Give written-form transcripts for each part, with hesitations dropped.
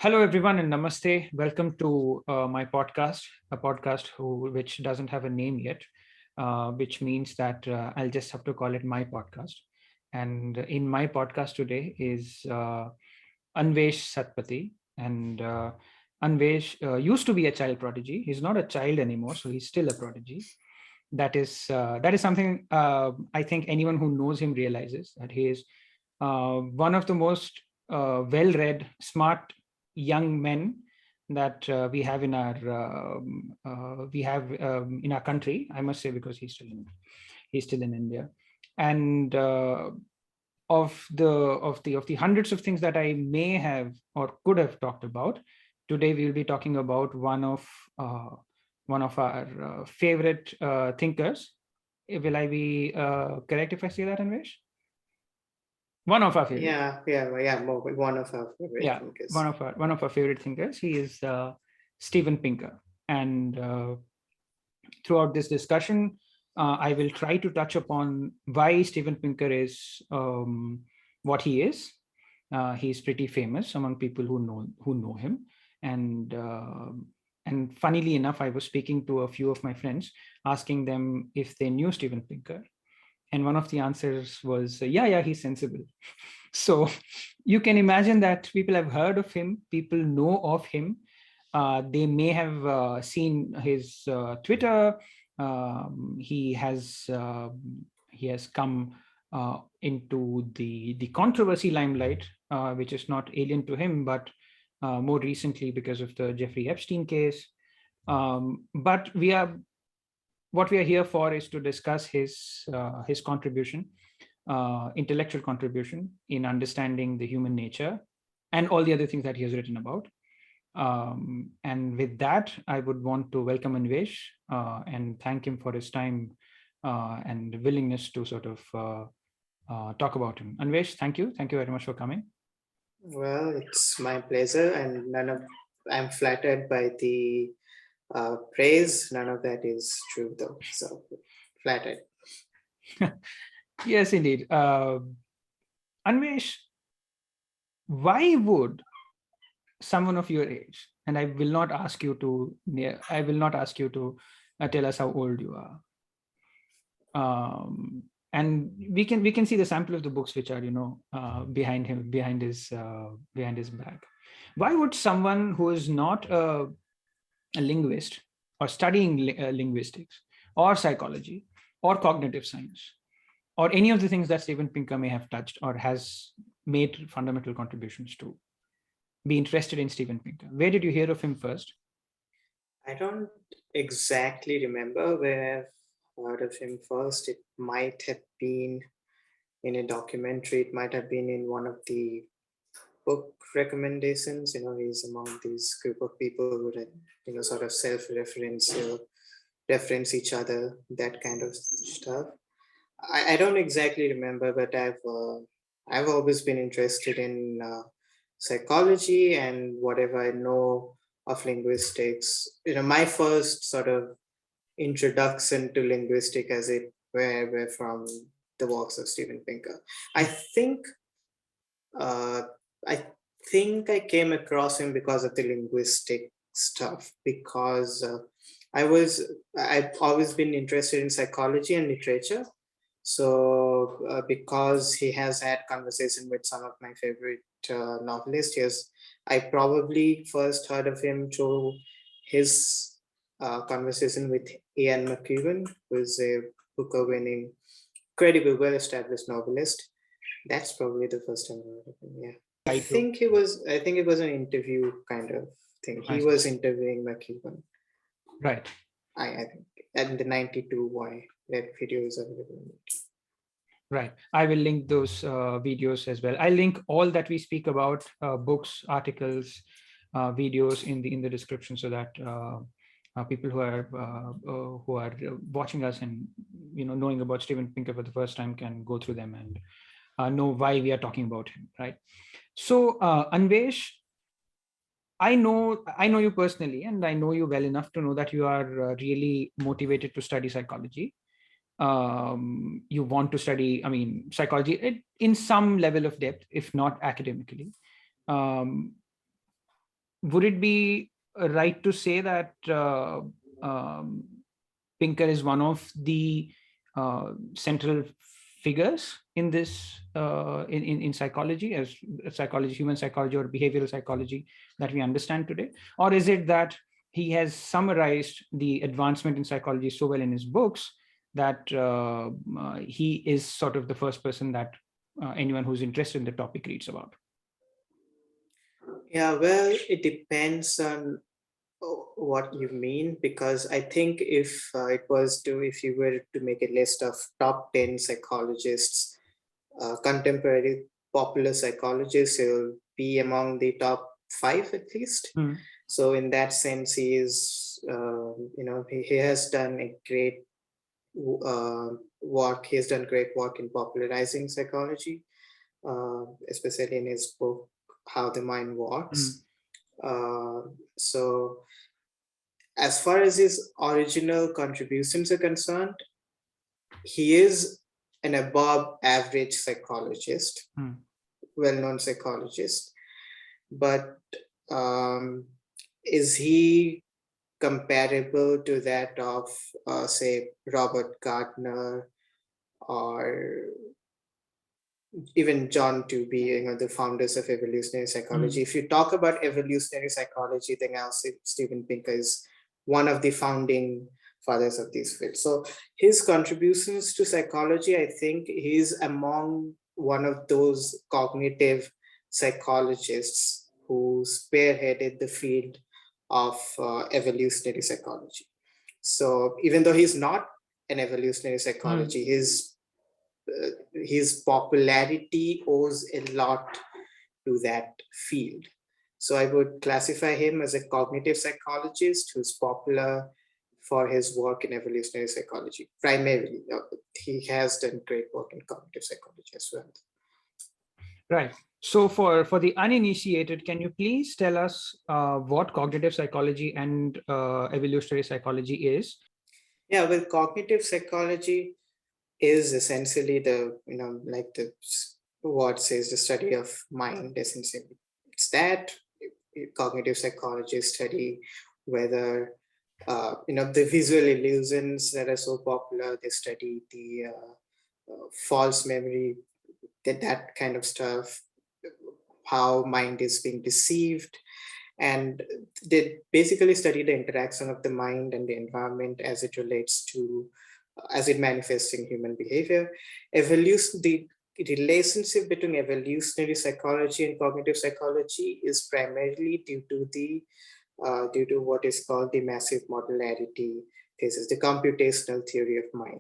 Hello, everyone, and namaste. Welcome to my podcast, a podcast which doesn't have a name yet, which means that I'll just have to call it my podcast. And in my podcast today is Anwesh Satpathy. And Anvesh used to be a child prodigy. He's not a child anymore, so he's still a prodigy. That is something I think anyone who knows him realizes that he is one of the most well-read, smart young men that we have in our country. I must say, because he's still in India, and of the hundreds of things that I may have or could have talked about, today we will be talking about one of our favorite thinkers. Will I be correct if I say that, Anvesh? One of our favorite. One of our favorite Yeah, thinkers. one of our favorite thinkers. He is Steven Pinker, and throughout this discussion, I will try to touch upon why Steven Pinker is what he is. He's pretty famous among people who know him, and funnily enough, I was speaking to a few of my friends, asking them if they knew Steven Pinker, and one of the answers was, yeah, he's sensible. So you can imagine that people have heard of him, people know of him. They may have seen his Twitter. He has come into the controversy limelight, which is not alien to him, but more recently because of the Jeffrey Epstein case. But what we are here for is to discuss his contribution, intellectual contribution in understanding the human nature and all the other things that he has written about. And with that, I would want to welcome Anvesh and thank him for his time and willingness to sort of talk about him. Anvesh, thank you. Thank you very much for coming. Well, it's my pleasure, and I'm flattered by the praise. None of that is true, though. So flattered. Yes, indeed. Anvesh, why would someone of your age, and I will not ask you to tell us how old you are, and we can see the sample of the books which are behind his back. Why would someone who is not a linguist or studying linguistics or psychology or cognitive science or any of the things that Steven Pinker may have touched or has made fundamental contributions to, be interested in Steven Pinker? Where did you hear of him first? I don't exactly remember where I've heard of him first. It might have been in a documentary. It might have been in one of the book recommendations. He's among these group of people who, sort of self-reference, reference each other, that kind of stuff. I don't exactly remember, but I've always been interested in psychology and whatever I know of linguistics. My first sort of introduction to linguistic as it were from the works of Steven Pinker. I think uh, I think I came across him because of the linguistic stuff, because I've always been interested in psychology and literature. So because he has had conversation with some of my favorite novelists, yes, I probably first heard of him through his conversation with Ian McEwan, who is a Booker-winning, credible, well-established novelist. That's probably the first time I heard of him. Yeah. I think it was an interview kind of thing. He was interviewing McEwan. Right. I think. And the 92 Y, that video is available. Right. I will link those videos as well. I'll link all that we speak about, books, articles, videos in the description, so that people who are watching us and knowing about Steven Pinker for the first time can go through them and know why we are talking about him. Right. So Anvesh, I know you personally, and I know you well enough to know that you are really motivated to study psychology. You want to study, psychology in some level of depth, if not academically. would it be right to say that um, Pinker is one of the central figures in this in psychology, as psychology, human psychology or behavioral psychology that we understand today? Or is it that he has summarized the advancement in psychology so well in his books that he is sort of the first person that anyone who's interested in the topic reads about? Yeah, well, it depends on what you mean, because I think if if you were to make a list of top 10 psychologists, contemporary popular psychologists, he'll be among the top 5 at least. So in that sense, he is, he has done a great work. He has done great work in popularizing psychology, especially in his book, How the Mind Works. So as far as his original contributions are concerned, he is an above average psychologist, well-known psychologist. But is he comparable to that of, say, Robert Gardner or even John Tooby, the founders of evolutionary psychology? If you talk about evolutionary psychology, then I'll say Steven Pinker is one of the founding fathers of this field. So his contributions to psychology, I think he's among one of those cognitive psychologists who spearheaded the field of evolutionary psychology. So even though he's not an evolutionary psychology, his popularity owes a lot to that field. So I would classify him as a cognitive psychologist who's popular for his work in evolutionary psychology. Primarily, he has done great work in cognitive psychology as well. Right. So for the uninitiated, can you please tell us what cognitive psychology and evolutionary psychology is? Yeah, well, cognitive psychology is essentially the, like the word says, the study of mind, essentially. It's that cognitive psychologists study whether, the visual illusions that are so popular. They study the false memory, that kind of stuff, how mind is being deceived. And they basically study the interaction of the mind and the environment as it relates to, as it manifests in human behavior. The relationship between evolutionary psychology and cognitive psychology is primarily due to what is called the massive modularity thesis, the computational theory of mind,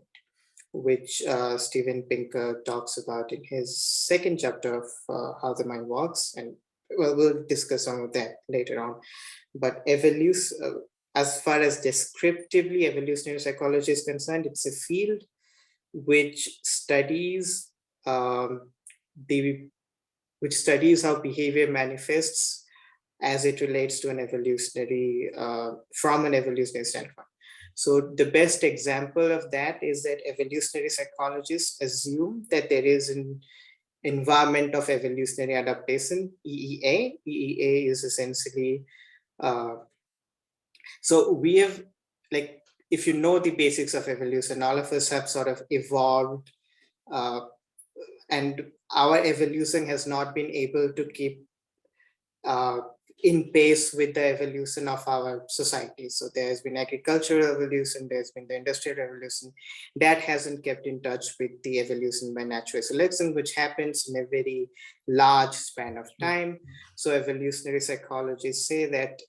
which Steven Pinker talks about in his second chapter of How the Mind Works. And well, we'll discuss some of that later on. But as far as descriptively evolutionary psychology is concerned, it's a field which studies which studies how behavior manifests as it relates to an evolutionary, from an evolutionary standpoint. So the best example of that is that evolutionary psychologists assume that there is an environment of evolutionary adaptation, EEA. EEA is essentially, so we have, like, if you know the basics of evolution, all of us have sort of evolved, and our evolution has not been able to keep in pace with the evolution of our society. So there's been agricultural evolution, there's been the industrial revolution, that hasn't kept in touch with the evolution by natural selection, which happens in a very large span of time. So evolutionary psychologists say that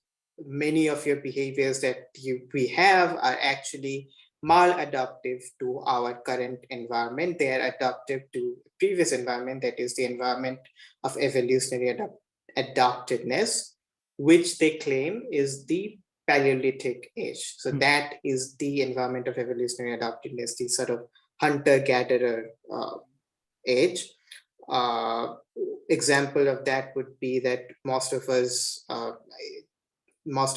many of your behaviors that we have are actually maladaptive to our current environment. They are adaptive to previous environment, that is the environment of evolutionary adaptedness, which they claim is the Paleolithic age. So that is the environment of evolutionary adaptedness, the sort of hunter-gatherer age. Example of that would be that most of us want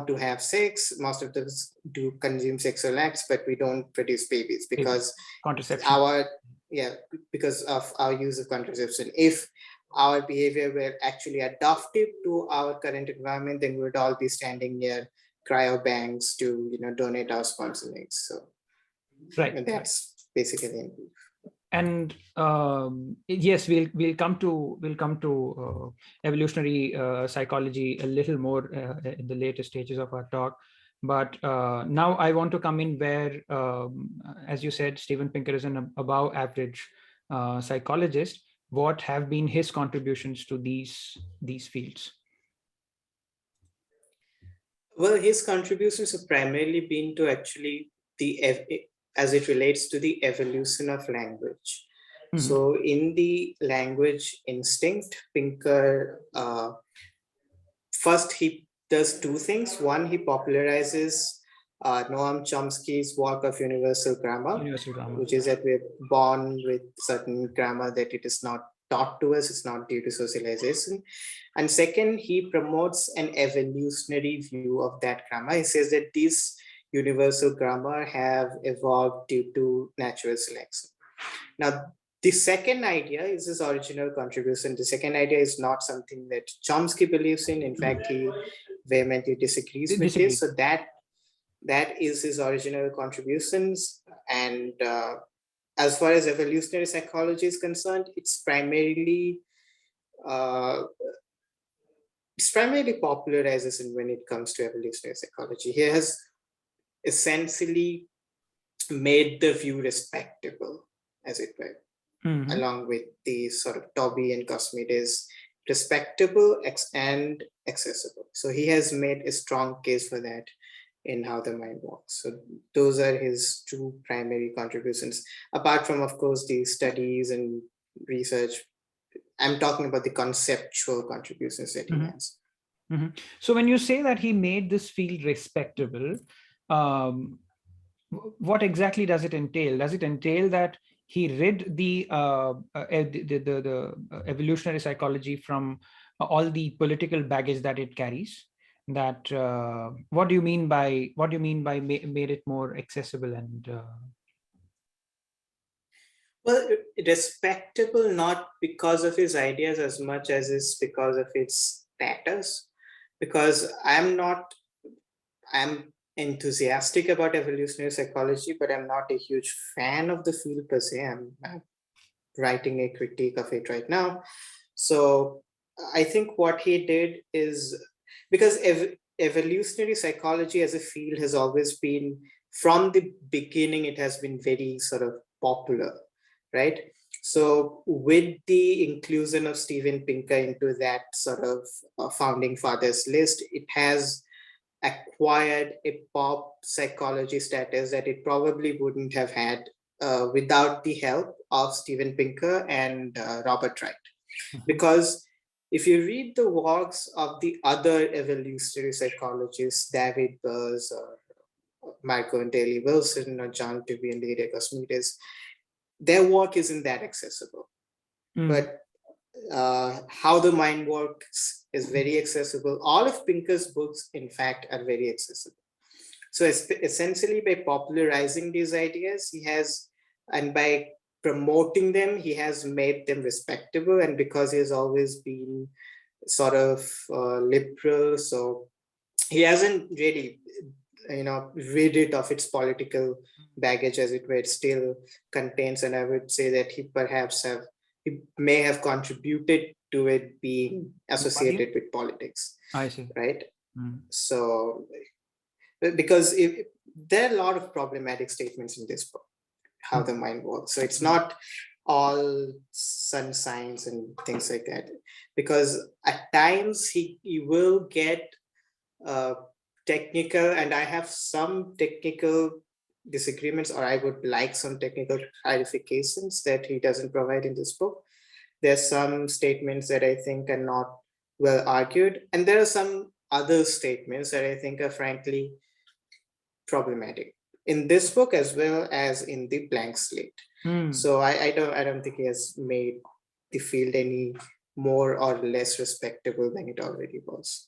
to have sex. Most of us do consume sexual acts, but we don't produce babies because contraception. because of our use of contraception. If our behavior were actually adaptive to our current environment, then we would all be standing near cryobanks to donate our sponsored eggs. So Right. that's basically in brief. And yes, we'll come to evolutionary psychology a little more in the later stages of our talk. But now I want to come in where, as you said, Steven Pinker is an above average psychologist. What have been his contributions to these fields? Well, his contributions have primarily been to actually as it relates to the evolution of language. Mm-hmm. So in the language instinct, Pinker, first he does two things. One, he popularizes Noam Chomsky's work of universal grammar, which is that we're born with certain grammar, that it is not taught to us, it's not due to socialization. And second, he promotes an evolutionary view of that grammar. He says that these universal grammar have evolved due to natural selection. Now, the second idea is his original contribution. The second idea is not something that Chomsky believes in. In fact, he vehemently disagrees with this. So that is his original contributions. And as far as evolutionary psychology is concerned, it's primarily popularization when it comes to evolutionary psychology. He has essentially made the view respectable, as it were, along with the sort of Tobey and Cosmides, respectable and accessible. So he has made a strong case for that in How the Mind Works. So those are his two primary contributions, apart from, of course, the studies and research. I'm talking about the conceptual contributions that he has. So when you say that he made this field respectable, what exactly does it entail? Does it entail that he rid the evolutionary psychology from all the political baggage that it carries? That what do you mean by made it more accessible and well, respectable not because of his ideas as much as is because of its status. Because I'm enthusiastic about evolutionary psychology, but I'm not a huge fan of the field per se. I'm writing a critique of it right now. So I think what he did is, because evolutionary psychology as a field has always been, from the beginning, it has been very sort of popular, right? So with the inclusion of Steven Pinker into that sort of founding fathers list, it has acquired a pop psychology status that it probably wouldn't have had without the help of Steven Pinker and Robert Wright. Because if you read the works of the other evolutionary psychologists, David Burrs or Marco and Daley Wilson or John Dewey and Lydia Cosmides, their work isn't that accessible. But How the Mind Works is very accessible. All of Pinker's books, in fact, are very accessible. So essentially, by popularizing these ideas, he has, and by promoting them, he has made them respectable. And because he has always been sort of liberal, so he hasn't really rid it of its political baggage, as it were. It still contains, and I would say that he may have contributed to it being associated with politics. I see. Right? So, because there are a lot of problematic statements in this book, How the Mind Works. So it's not all sun signs and things like that, because at times he will get technical, and I have some technical disagreements, or I would like some technical clarifications that he doesn't provide in this book. There's some statements that I think are not well argued, and there are some other statements that I think are frankly problematic in this book as well as in the Blank Slate. So I don't think he has made the field any more or less respectable than it already was.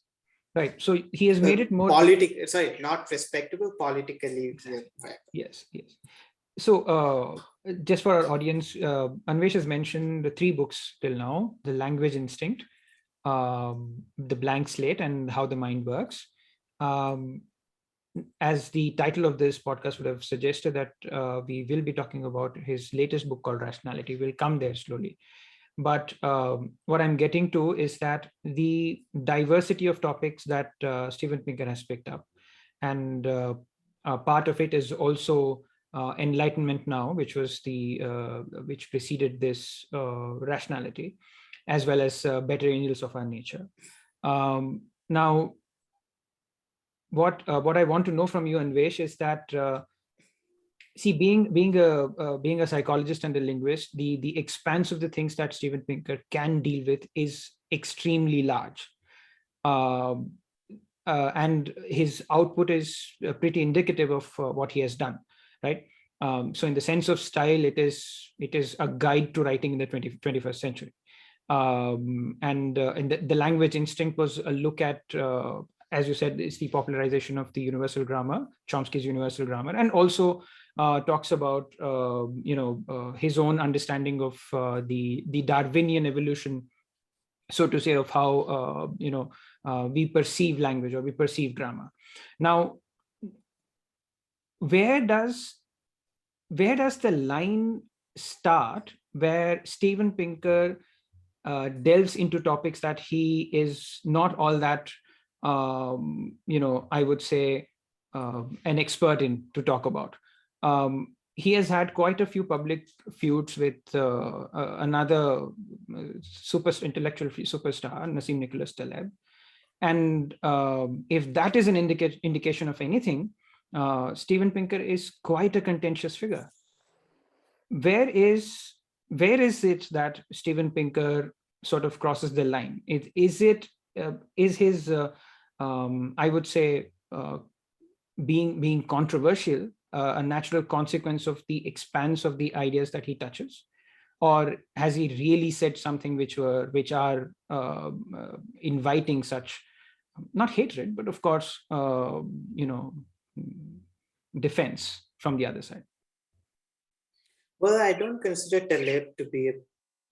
Right. So he has made it more not respectable, politically. Yes. So just for our audience, Anvesh has mentioned the 3 books till now: The Language Instinct, The Blank Slate, and How the Mind Works. Um, as the title of this podcast would have suggested, that we will be talking about his latest book called Rationality. We'll come there slowly. But what I'm getting to is that the diversity of topics that Steven Pinker has picked up, and part of it is also Enlightenment Now, which was the which preceded this Rationality, as well as Better Angels of Our Nature. Now, what I want to know from you, Anvesh, is that see, being a psychologist and a linguist, the expanse of the things that Steven Pinker can deal with is extremely large. Um, and his output is pretty indicative of what he has done, right? So in the sense of style, it is a guide to writing in the 21st century. And the language instinct was a look at, as you said, is the popularization of the universal grammar, Chomsky's universal grammar, and also talks about his own understanding of the Darwinian evolution, so to say, of how we perceive language or we perceive grammar. Now, where does the line start where Steven Pinker delves into topics that he is not all that I would say an expert in to talk about? He has had quite a few public feuds with another super intellectual superstar, Nassim Nicholas Taleb. And if that is an indication of anything, Steven Pinker is quite a contentious figure. Where is it that Steven Pinker sort of crosses the line? Is his I would say being controversial a natural consequence of the expanse of the ideas that he touches, or has he really said something which are inviting such, not hatred, but of course defense from the other side? Well, I don't consider Taleb to be a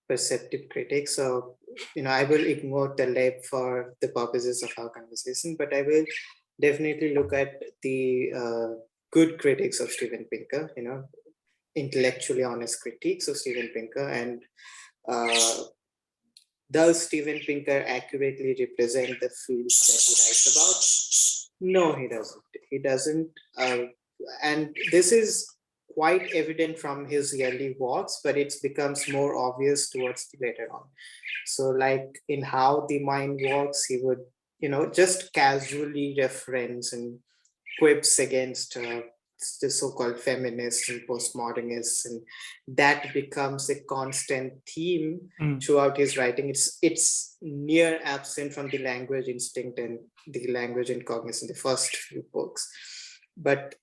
perceptive critic, so I will ignore Taleb for the purposes of our conversation, but I will definitely look at the good critics of Steven Pinker, intellectually honest critiques of Steven Pinker. And does Steven Pinker accurately represent the fields that he writes about? No, he doesn't. He doesn't. And this is quite evident from his early works, but it becomes more obvious towards the later on. So like in How the Mind Works, he would, just casually reference and quips against the so-called feminists and postmodernists, and that becomes a constant theme throughout his writing. It's near absent from the Language Instinct and the Language and Cognition, the first few books. But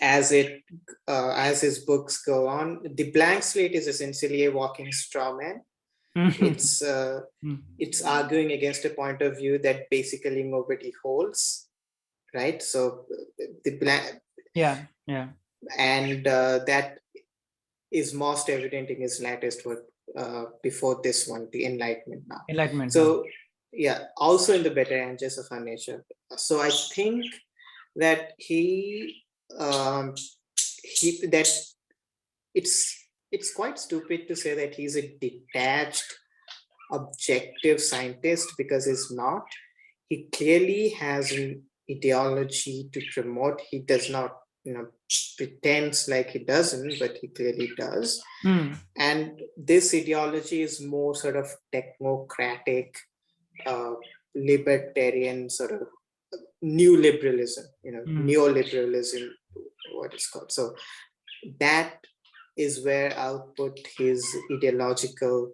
as his books go on, The Blank Slate is essentially a walking straw man. It's arguing against a point of view that basically nobody holds, right? So the blank, and that is most evident in his latest work before this one, The Enlightenment Now. So also in the Better Angels of Our Nature. So I think that that it's quite stupid to say that he's a detached, objective scientist, because he's not. He clearly has an ideology to promote. He does not, pretends like he doesn't, but he clearly does. And this ideology is more sort of technocratic, libertarian, sort of new liberalism, neoliberalism, what it's called. So that is where I'll put his ideological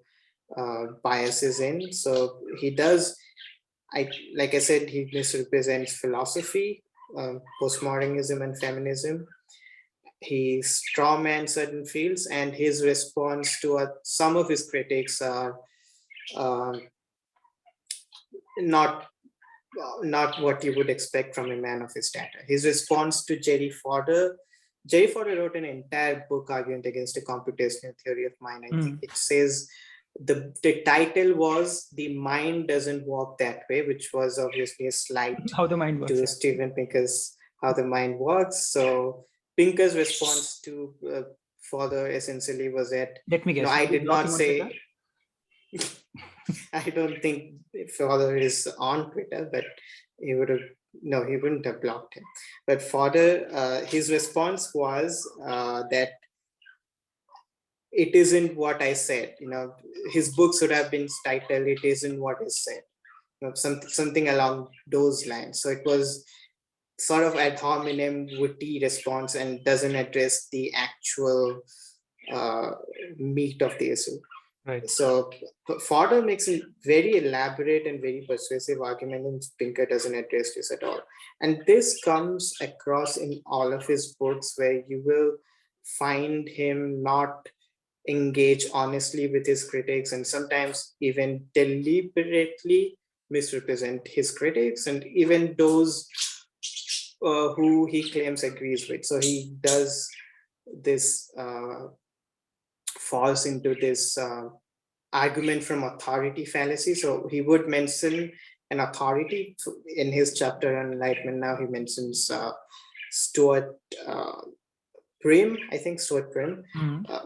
biases in. So he does, like I said, he misrepresents philosophy, postmodernism and feminism. He strawmans certain fields, and his response to some of his critics are not what you would expect from a man of his stature. His response to Jerry Fodder Jerry Fodor wrote an entire book argument against a computational theory of mind. I think it says the title was "The Mind Doesn't Work That Way," which was obviously a slight How the mind works. to Steven Pinker's How the Mind Works. So Pinker's response to Fodor essentially was that, let me guess. no, I did not say. I don't think Fodor is on Twitter, but he would have, no, he wouldn't have blocked him. But Fodor, his response was that it isn't what I said. His books would have been titled "It Isn't What Is Said," something along those lines. So it was sort of ad hominem, witty response and doesn't address the actual meat of the issue. Right. So Fodor makes a very elaborate and very persuasive argument, and Pinker doesn't address this at all. And this comes across in all of his books, where you will find him not engage honestly with his critics, and sometimes even deliberately misrepresent his critics, and even those who he claims agrees with. So he does this, falls into this argument from authority fallacy. So he would mention an authority in his chapter on enlightenment. Now he mentions Stuart Prim, I think Stuart Prim,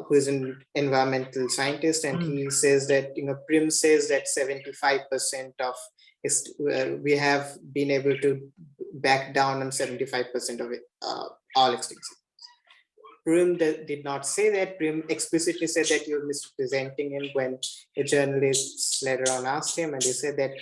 who is an environmental scientist, and he says that Prim says that 75% of his, we have been able to back down on 75% of it, all extinctions. Prim did not say that. Prim explicitly said that you're misrepresenting him when a journalist later on asked him, and they said that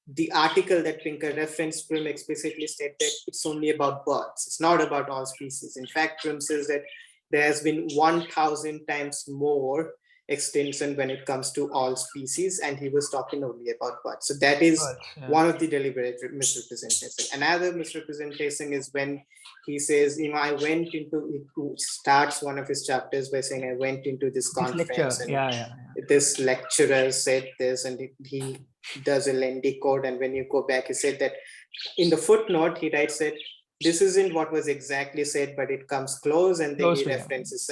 the article that Pinker referenced, Prim explicitly said that it's only about birds. It's not about all species. In fact, Prim says that there has been 1,000 times more extinction when it comes to all species, and he was talking only about birds. So that is one of the deliberate misrepresentations. Another misrepresentation is when he says, I went into, he starts one of his chapters by saying, I went into this conference, and this lecturer said this, and he does a lengthy quote, and when you go back, he said that in the footnote, he writes that this isn't what was exactly said, but it comes close, and then he references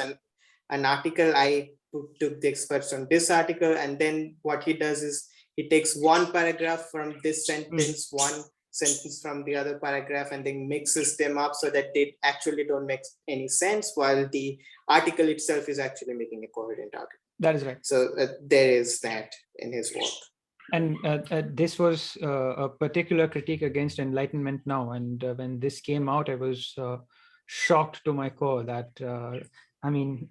an article. I took the experts from this article, and then what he does is he takes one paragraph from this sentence, one sentence from the other paragraph, and then mixes them up so that they actually don't make any sense, while the article itself is actually making a coherent argument. That is right. So there is that in his work. And this was a particular critique against Enlightenment Now. And when this came out, I was shocked to my core that, I mean,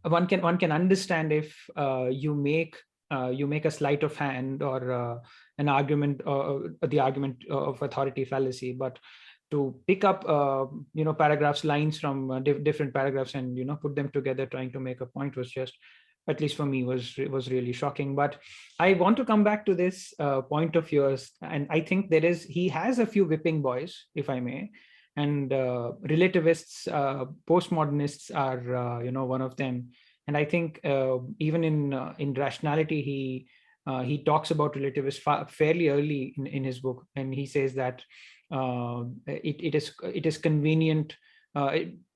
one can understand if you make a sleight of hand or an argument, the argument of authority fallacy, but to pick up paragraphs, lines from different paragraphs, and put them together trying to make a point was just, at least for me, was really shocking. But I want to come back to this point of yours, and I think he has a few whipping boys, if I may, and relativists, postmodernists are one of them. And I think even in Rationality, he talks about relativists fairly early in his book, and he says that it is convenient.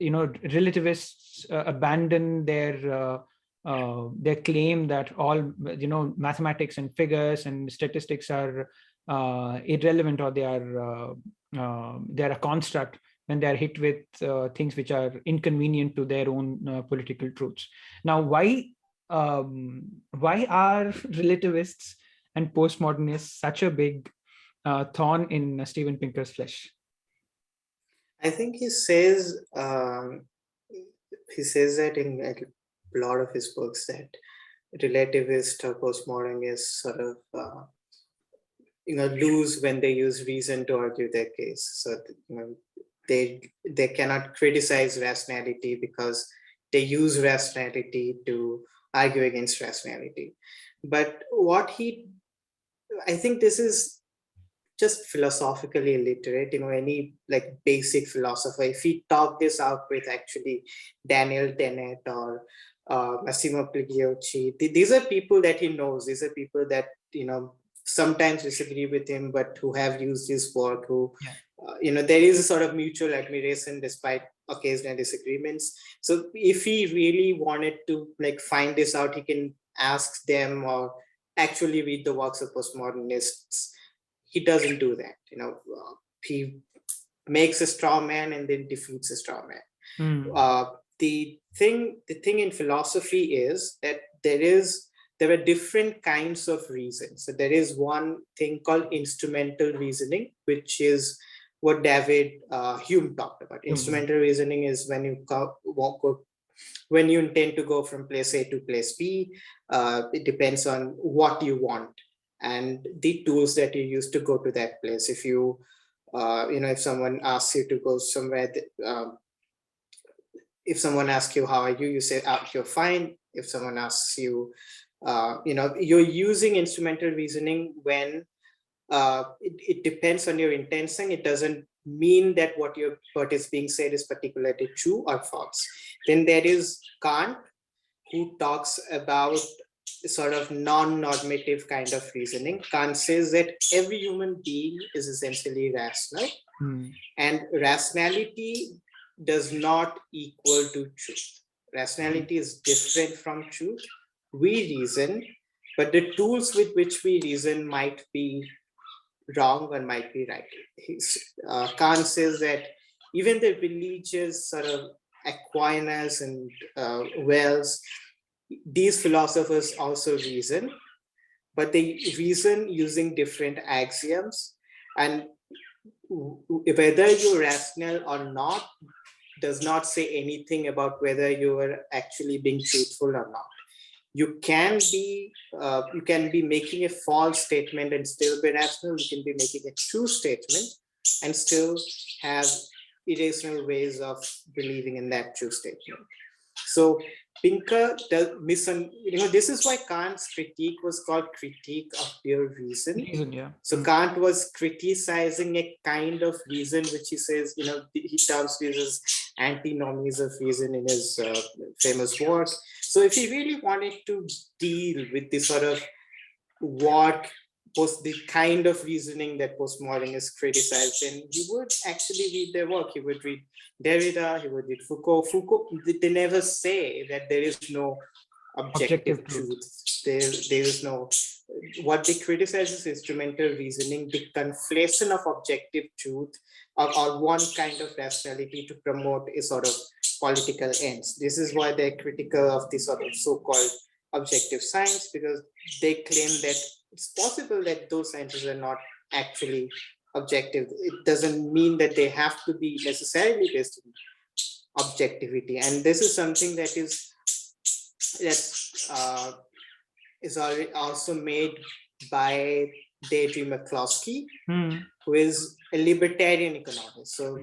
Relativists abandon their claim that all mathematics and figures and statistics are irrelevant, or they're a construct when they are hit with things which are inconvenient to their own political truths. Now, why are relativists and postmodernists such a big thorn in Steven Pinker's flesh? I think he says that in a lot of his books, that relativist or postmodernists sort of lose when they use reason to argue their case. So they cannot criticize rationality because they use rationality to argue against rationality. But I think this is just philosophically illiterate. Any like basic philosopher, if he talked this out with actually Daniel Dennett or Massimo Pigliocci, these are people that he knows. These are people that sometimes disagree with him, but who have used his work, who there is a sort of mutual admiration despite occasional disagreements. So if he really wanted to like find this out, he can ask them or actually read the works of postmodernists. He doesn't do that. He makes a straw man and then defeats a straw man. The thing in philosophy is that there are different kinds of reason. So there is one thing called instrumental reasoning, which is what David Hume talked about. Instrumental reasoning is when you intend to go from place A to place B. It depends on what you want and the tools that you use to go to that place. If you if someone asks you to go somewhere, if someone asks you how are you, you say you're fine. If someone asks you, you're using instrumental reasoning when it depends on your intention. It doesn't mean that what is being said is particularly true or false. Then there is Kant, who talks about sort of non-normative kind of reasoning. Kant says that every human being is essentially rational, and rationality does not equal to truth. Rationality is different from truth. We reason, but the tools with which we reason might be wrong or might be right. Kant says that even the religious sort of Aquinas and Wells, these philosophers also reason, but they reason using different axioms, and whether you're rational or not does not say anything about whether you are actually being truthful or not. You can be making a false statement and still be rational. You can be making a true statement and still have irrational ways of believing in that true statement. So Pinker does this is why Kant's critique was called critique of pure reason. So Kant was criticizing a kind of reason which he says, he terms these as antinomies of reason in his famous work. So if he really wanted to deal with this sort of the kind of reasoning that postmodernists criticize, then he would actually read their work. He would read Derrida, he would read Foucault. They never say that there is no objective truth. There is no, what they criticize is instrumental reasoning, the conflation of objective truth or one kind of rationality to promote a sort of political ends. This is why they're critical of the sort of so-called objective science, because they claim that it's possible that those sciences are not actually objective. It doesn't mean that they have to be necessarily based on objectivity. And this is something that is also made by Deirdre McCloskey, who is a libertarian economist. So,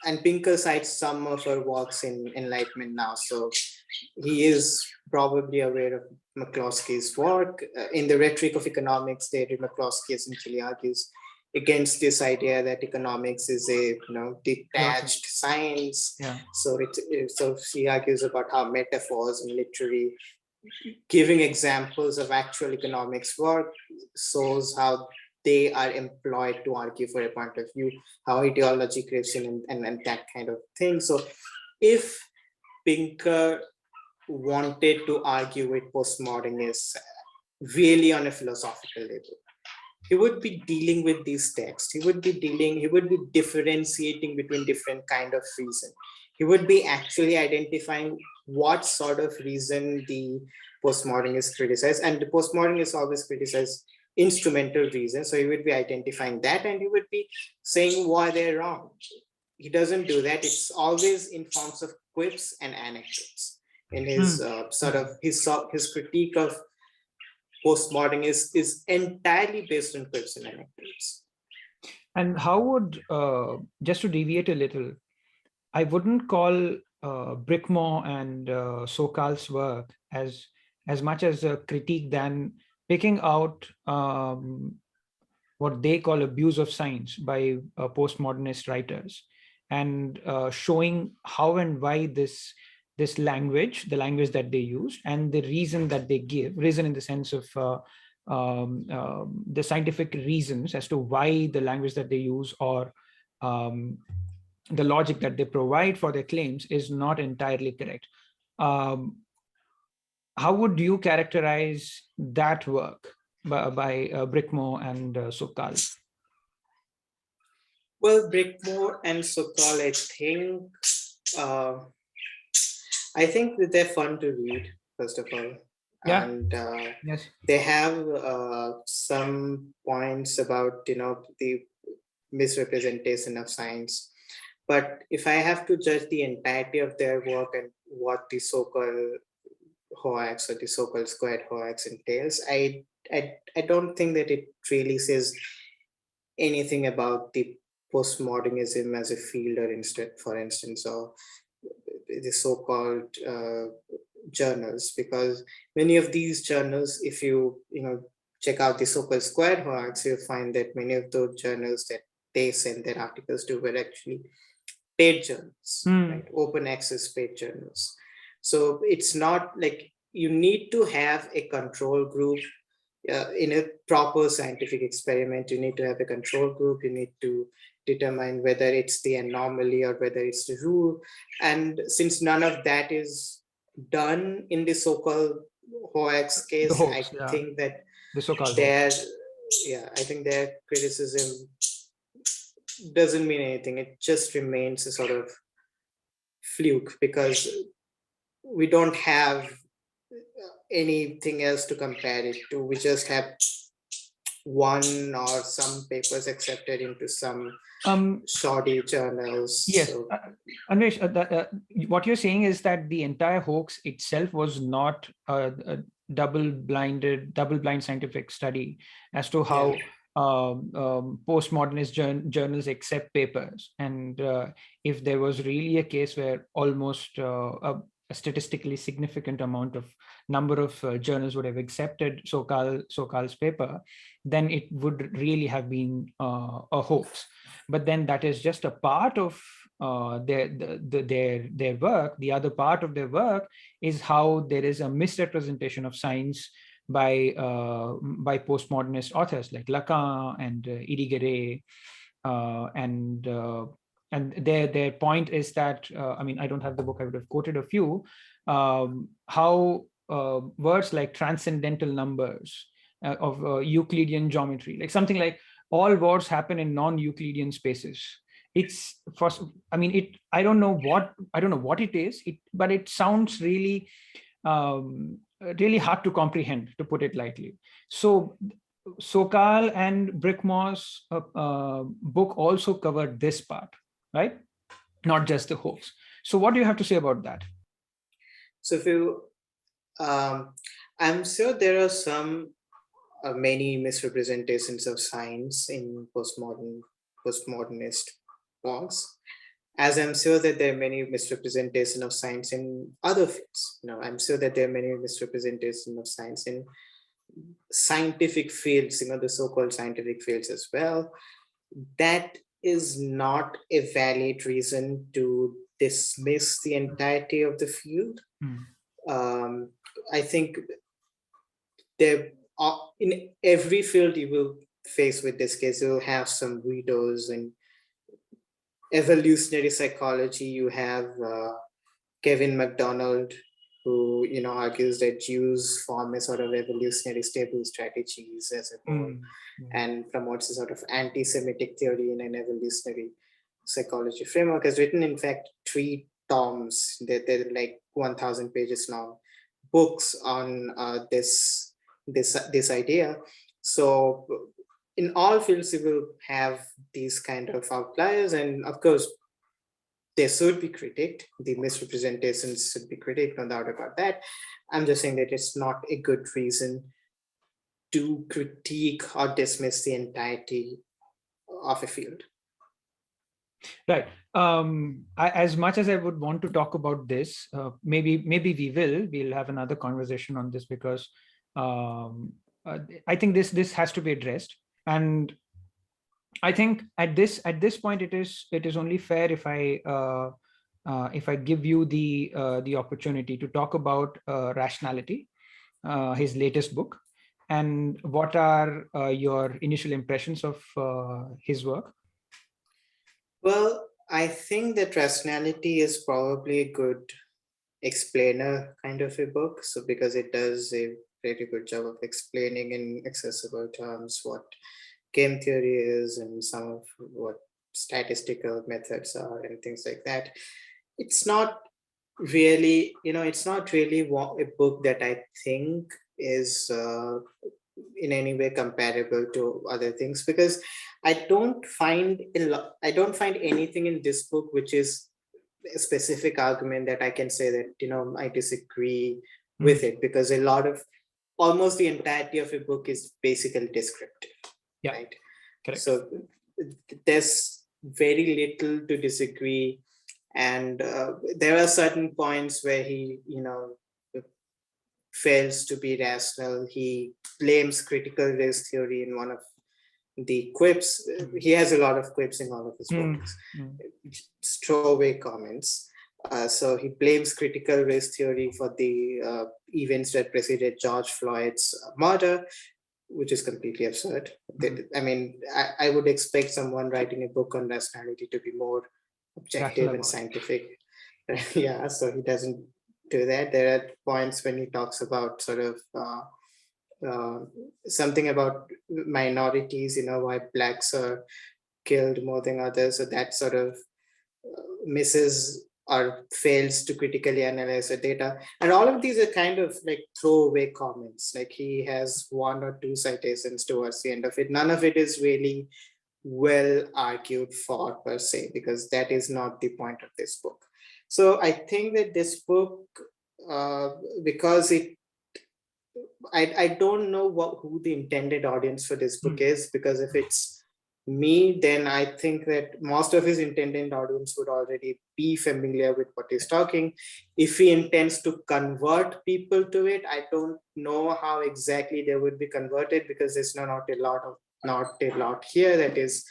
and Pinker cites some of her works in Enlightenment Now. So he is probably aware of McCloskey's work. In The Rhetoric of Economics, Deirdre McCloskey essentially argues against this idea that economics is a detached science. So so she argues about how metaphors and literary giving examples of actual economics work shows how they are employed to argue for a point of view, how ideology creates and that kind of thing. So if Pinker wanted to argue with postmodernists really on a philosophical level, he would be dealing with these texts. He would be differentiating between different kind of reason. He would be actually identifying what sort of reason the postmodernists criticize, and the postmodernists always criticize instrumental reason. So he would be identifying that, and he would be saying why they're wrong. He doesn't do that. It's always in forms of quips and anecdotes. In his his critique of postmodernism is entirely based on quips and anecdotes. And how would, just to deviate a little, I wouldn't call Brickmore and Sokal's work as much as a critique than picking out what they call abuse of science by postmodernist writers, and showing how and why this language, the language that they use, and the reason that they give, reason in the sense of the scientific reasons as to why the language that they use, or the logic that they provide for their claims is not entirely correct. Um, how would you characterize that work by Brickmore and Sokal? Well, Brickmore and Sokal, uh, I think that they're fun to read, first of all. Yeah. And Yes. they have some points about, the misrepresentation of science. But if I have to judge the entirety of their work and what the so-called hoax or the so-called squared hoax entails, I don't think that it really says anything about the postmodernism as a field, or instead, for instance, or the so-called journals, because many of these journals, if you check out the so-called squared hoax, you'll find that many of those journals that they send their articles to were actually paid journals, right? Open access paid journals. So it's not like you need to have a control group. In a proper scientific experiment, you need to have a control group. You need to determine whether it's the anomaly or whether it's the rule. And since none of that is done in the so-called hoax The case, I hoax, yeah. think that The so-called their hoax. I think their criticism doesn't mean anything. It just remains a sort of fluke, because we don't have anything else to compare it to. We just have one or some papers accepted into some shoddy journals. Yes, So, Anwesh, what you're saying is that the entire hoax itself was not a double-blind scientific study as to how postmodernist journals accept papers, and if there was really a case where almost a statistically significant amount of number of journals would have accepted Sokal's paper, then it would really have been a hoax. But then that is just a part of their work. The other part of their work is how there is a misrepresentation of science by postmodernist authors like Lacan and Irigaray, and their point is that I mean, I don't have the book, I would have quoted a few, how words like transcendental numbers of Euclidean geometry, like something like all wars happen in non-Euclidean spaces. It's first, I mean, I don't know what it is, but it sounds really really hard to comprehend, to put it lightly. So Sokal and Brickmore's book also covered this part, right? Not just the hoax. So what do you have to say about that? so if you, I'm sure there are some many misrepresentations of science in postmodernist works, as I'm sure that there are many misrepresentation of science in other fields. I'm sure that there are many misrepresentation of science in scientific fields, the so-called scientific fields as well. That is not a valid reason to dismiss the entirety of the field. I think there are, in every field you will face with this case, you'll have some weirdos. In evolutionary psychology, you have Kevin MacDonald, who argues that Jews form a sort of evolutionary stable strategies as a whole, and promotes a sort of anti-Semitic theory in an evolutionary psychology framework. Has written, in fact, 3 tomes. They're like 1,000 pages long books on this idea. So in all fields, you will have these kind of outliers, and of course, they should be critiqued. The misrepresentations should be critiqued, no doubt about that. I'm just saying that it's not a good reason to critique or dismiss the entirety of a field. Right. As much as I would want to talk about this, maybe we'll have another conversation on this, because I think this has to be addressed, and I think at this point it is only fair if I give you the opportunity to talk about Rationality, his latest book, and what are your initial impressions of his work. Well, I think that Rationality is probably a good explainer kind of a book. So because it does a pretty good job of explaining in accessible terms what game theory is and some of what statistical methods are and things like that. It's not really, it's not really a book that I think is in any way comparable to other things, because I don't find anything in this book which is a specific argument that I can say that, I disagree with it, because a lot of almost the entirety of a book is basically descriptive. Yeah, right? correct. So there's very little to disagree. And there are certain points where he, fails to be rational. He blames critical race theory in one of the quips. He has a lot of quips in all of his books. Throwaway comments. So he blames critical race theory for the events that preceded George Floyd's murder, which is completely absurd. I mean, I would expect someone writing a book on rationality to be more objective and scientific. Yeah, so he doesn't do that. There are points when he talks about sort of something about minorities, why blacks are killed more than others. So that sort of misses or fails to critically analyze the data. And all of these are kind of like throwaway comments. Like he has one or two citations towards the end of it. None of it is really well argued for per se, because that is not the point of this book. So I think that this book, because I don't know who the intended audience for this book is, because if it's me, then I think that most of his intended audience would already be familiar with what he's talking. If he intends to convert people to it, I don't know how exactly they would be converted, because there's not a lot here that is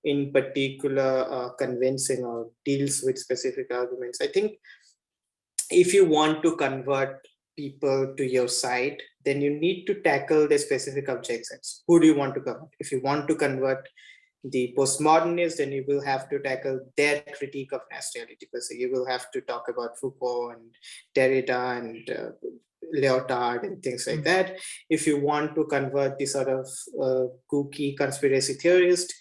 in particular convincing or deals with specific arguments. I think if you want to convert people to your side, then you need to tackle the specific objections. Who do you want to convert? If you want to convert the postmodernists, then you will have to tackle their critique of nationality, because you will have to talk about Foucault and Derrida and Lyotard and things like that. If you want to convert the sort of kooky conspiracy theorist,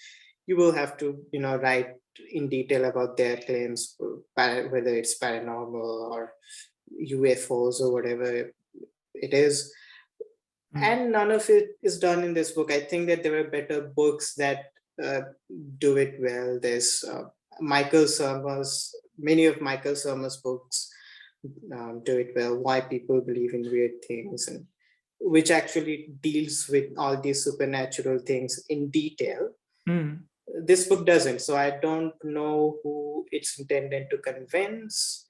you will have to, write in detail about their claims, whether it's paranormal or UFOs or whatever it is. And none of it is done in this book. I think that there are better books that do it well. There's Michael Sermer's, many of Michael Sermer's books do it well. Why people believe in weird things, and which actually deals with all these supernatural things in detail. This book doesn't. So I don't know who it's intended to convince.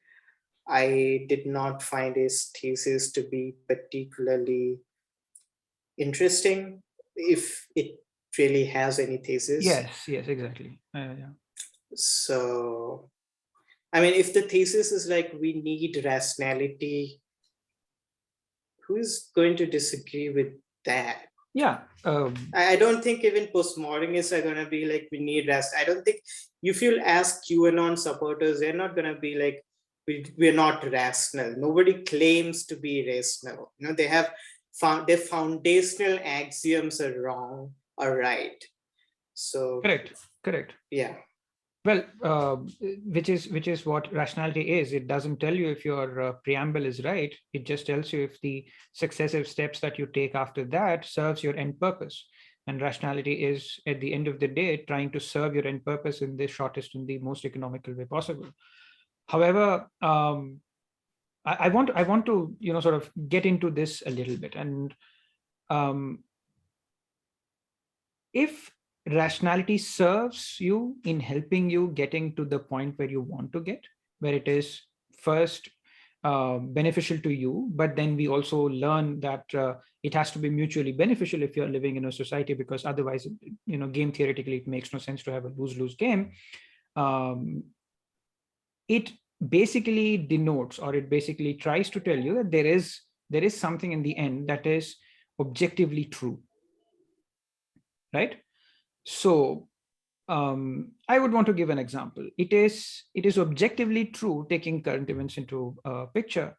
I did not find his thesis to be particularly interesting, if it really has any thesis. Yes, exactly. Yeah. So, I mean, if the thesis is like, we need rationality, who is going to disagree with that? Yeah. I don't think even postmodernists are going to be like, we need I don't think, if you'll ask QAnon supporters, they're not going to be like, we're not rational. Nobody claims to be rational. They have found their foundational axioms are wrong or right. So correct. Yeah. Well, which is what rationality is. It doesn't tell you if your preamble is right. It just tells you if the successive steps that you take after that serves your end purpose. And rationality is, at the end of the day, trying to serve your end purpose in the shortest and the most economical way possible. However, I want to sort of get into this a little bit. And if rationality serves you in helping you getting to the point where you want to get, where it is first beneficial to you, but then we also learn that it has to be mutually beneficial if you're living in a society, because otherwise, game theoretically, it makes no sense to have a lose-lose game. It basically denotes, or it basically tries to tell you that there is something in the end that is objectively true, right? So I would want to give an example. It is objectively true, taking current events into picture,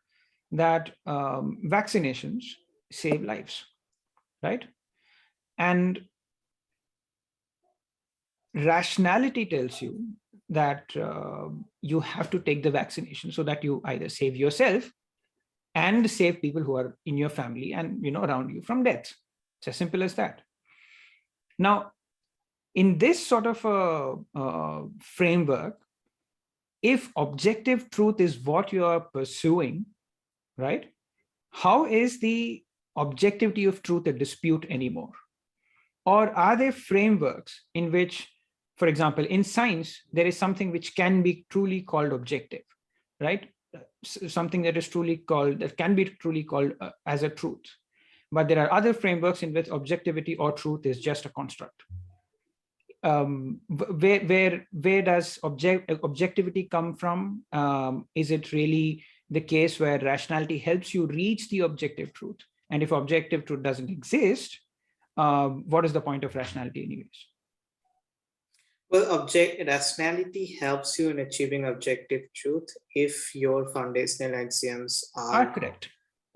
that vaccinations save lives, right? And rationality tells you that you have to take the vaccination so that you either save yourself and save people who are in your family and around you from death. It's as simple as that. Now, in this sort of a framework, if objective truth is what you are pursuing, right, how is the objectivity of truth a dispute anymore? Or are there frameworks in which, for example, in science, there is something which can be truly called objective, right? Something that is truly called, that can be truly called as a truth. But there are other frameworks in which objectivity or truth is just a construct. Where does objectivity come from? Is it really the case where rationality helps you reach the objective truth? And if objective truth doesn't exist, what is the point of rationality anyways? Well, rationality helps you in achieving objective truth if your foundational axioms Are correct.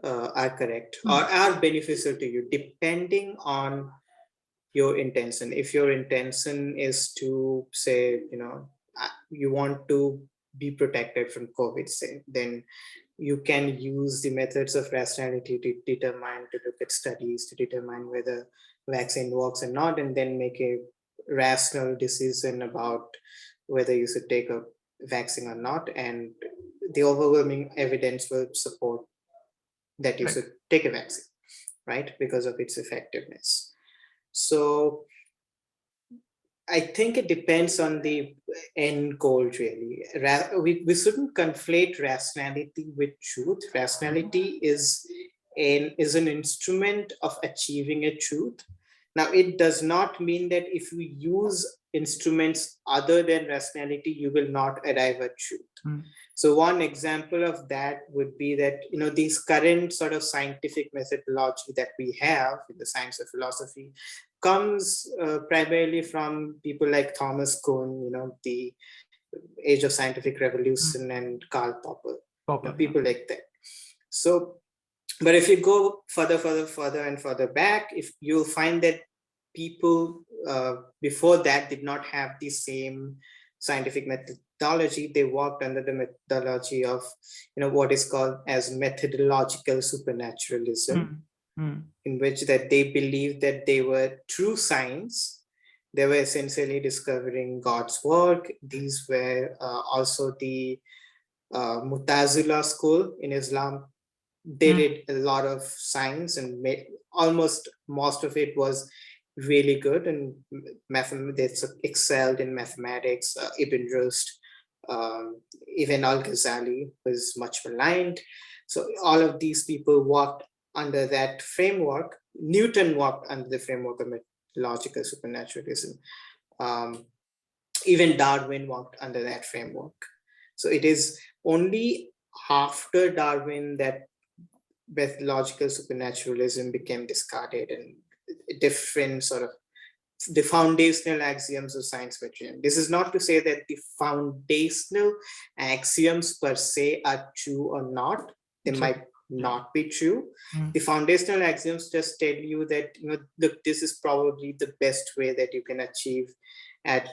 Or are beneficial to you, depending on your intention. If your intention is to say, you want to be protected from COVID, say, then you can use the methods of rationality to look at studies to determine whether vaccine works or not, and then make a rational decision about whether you should take a vaccine or not. And the overwhelming evidence will support that you should take a vaccine, right? Because of its effectiveness. So I think it depends on the end goal, really. We shouldn't conflate rationality with truth. Rationality is an instrument of achieving a truth. Now, it does not mean that if you use instruments other than rationality, you will not arrive at truth. So one example of that would be that, these current sort of scientific methodology that we have in the science of philosophy comes primarily from people like Thomas Kuhn, the Age of Scientific Revolution, and Karl Popper, people like that. So, but if you go further back, if you'll find that people before that did not have the same scientific methodology. They worked under the methodology of, what is called as methodological supernaturalism, in which that they believed that they were true science. They were essentially discovering God's work. These were also the Mutazila school in Islam. They did a lot of science, and almost most of it was really good, and they excelled in mathematics. Ibn Rushd, even Al-Ghazali was much maligned. So all of these people worked under that framework. Newton worked under the framework of methodological supernaturalism. Even Darwin worked under that framework. So it is only after Darwin that methodological supernaturalism became discarded, and different sort of the foundational axioms of science were changed. This is not to say that the foundational axioms per se are true or not. They might not be true. The foundational axioms just tell you that, look, this is probably the best way that you can achieve at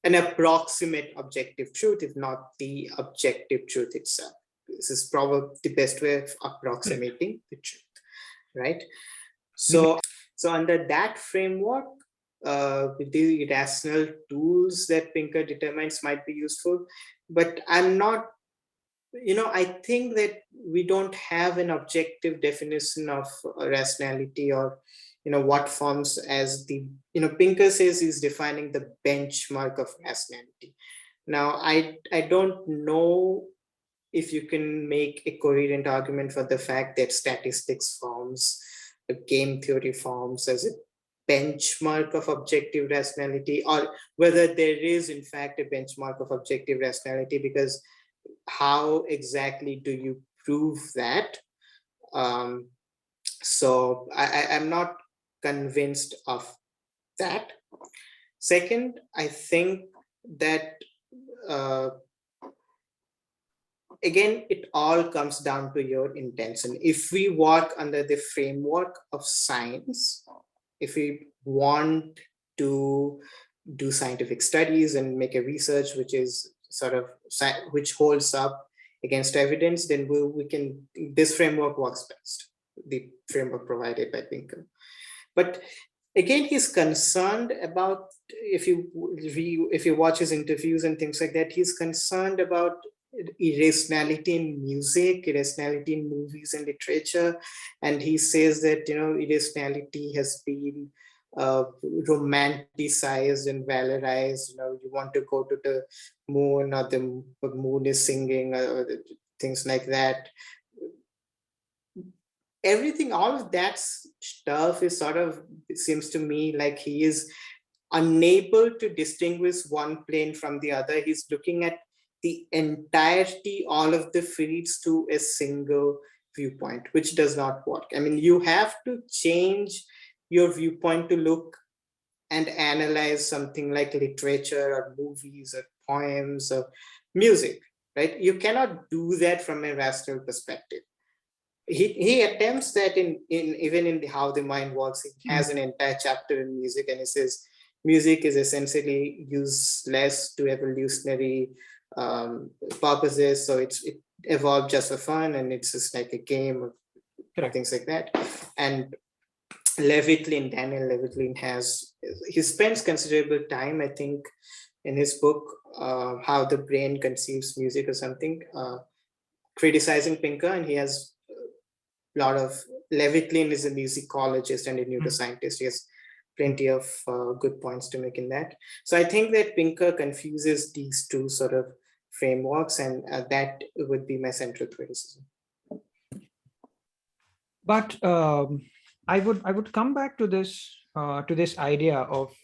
an approximate objective truth, if not the objective truth itself. This is probably the best way of approximating the truth, right? So under that framework, with the rational tools that Pinker determines might be useful, but I'm not, I think that we don't have an objective definition of rationality, or, what forms as the, Pinker says he's defining the benchmark of rationality. Now, I don't know if you can make a coherent argument for the fact that statistics forms, game theory forms as a benchmark of objective rationality, or whether there is in fact a benchmark of objective rationality, because how exactly do you prove that? So I'm not convinced of that. Second, I think that again, it all comes down to your intention. If we work under the framework of science, if we want to do scientific studies and make a research which is sort of which holds up against evidence, then we can, this framework works best, the framework provided by Pinker. But again, he's concerned about, if you watch his interviews and things like that, he's concerned about irrationality in music, irrationality in movies and literature. And he says that, irrationality has been romanticized and valorized. You want to go to the moon, or the moon is singing, or things like that. Everything, all of that stuff is sort of, it seems to me like he is unable to distinguish one plane from the other. He's looking at the entirety, all of the feeds to a single viewpoint, which does not work. I mean, you have to change your viewpoint to look and analyze something like literature or movies or poems or music, right? You cannot do that from a rational perspective. He attempts that in even in How the Mind Works. He has an entire chapter in music, and he says music is essentially useless to evolutionary purposes. So it evolved just for fun, and it's just like a game of things like that. And Daniel Levitin he spends considerable time, I think, in his book, How the Brain Conceives Music or something, criticizing Pinker, and he has lot of, Levitin is a musicologist and a neuroscientist. He has plenty of good points to make in that. So I think that Pinker confuses these two sort of frameworks, and that would be my central criticism. But I would come back to this idea of,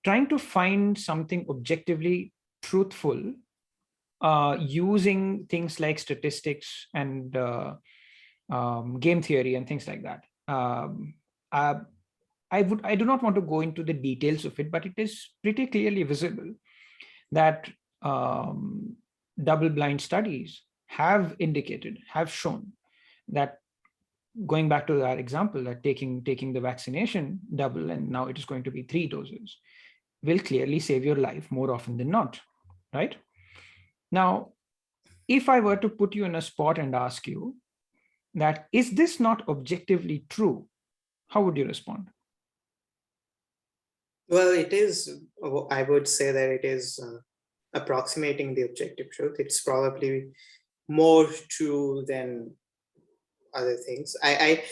trying to find something objectively truthful using things like statistics and game theory and things like that. I do not want to go into the details of it, but it is pretty clearly visible that double-blind studies have shown that, going back to that example, that taking the vaccination double, and now it is going to be 3 doses, will clearly save your life more often than not, right? Now, if I were to put you in a spot and ask you that, is this not objectively true? How would you respond? Well, it is, I would say that it is approximating the objective truth. It's probably more true than other things. I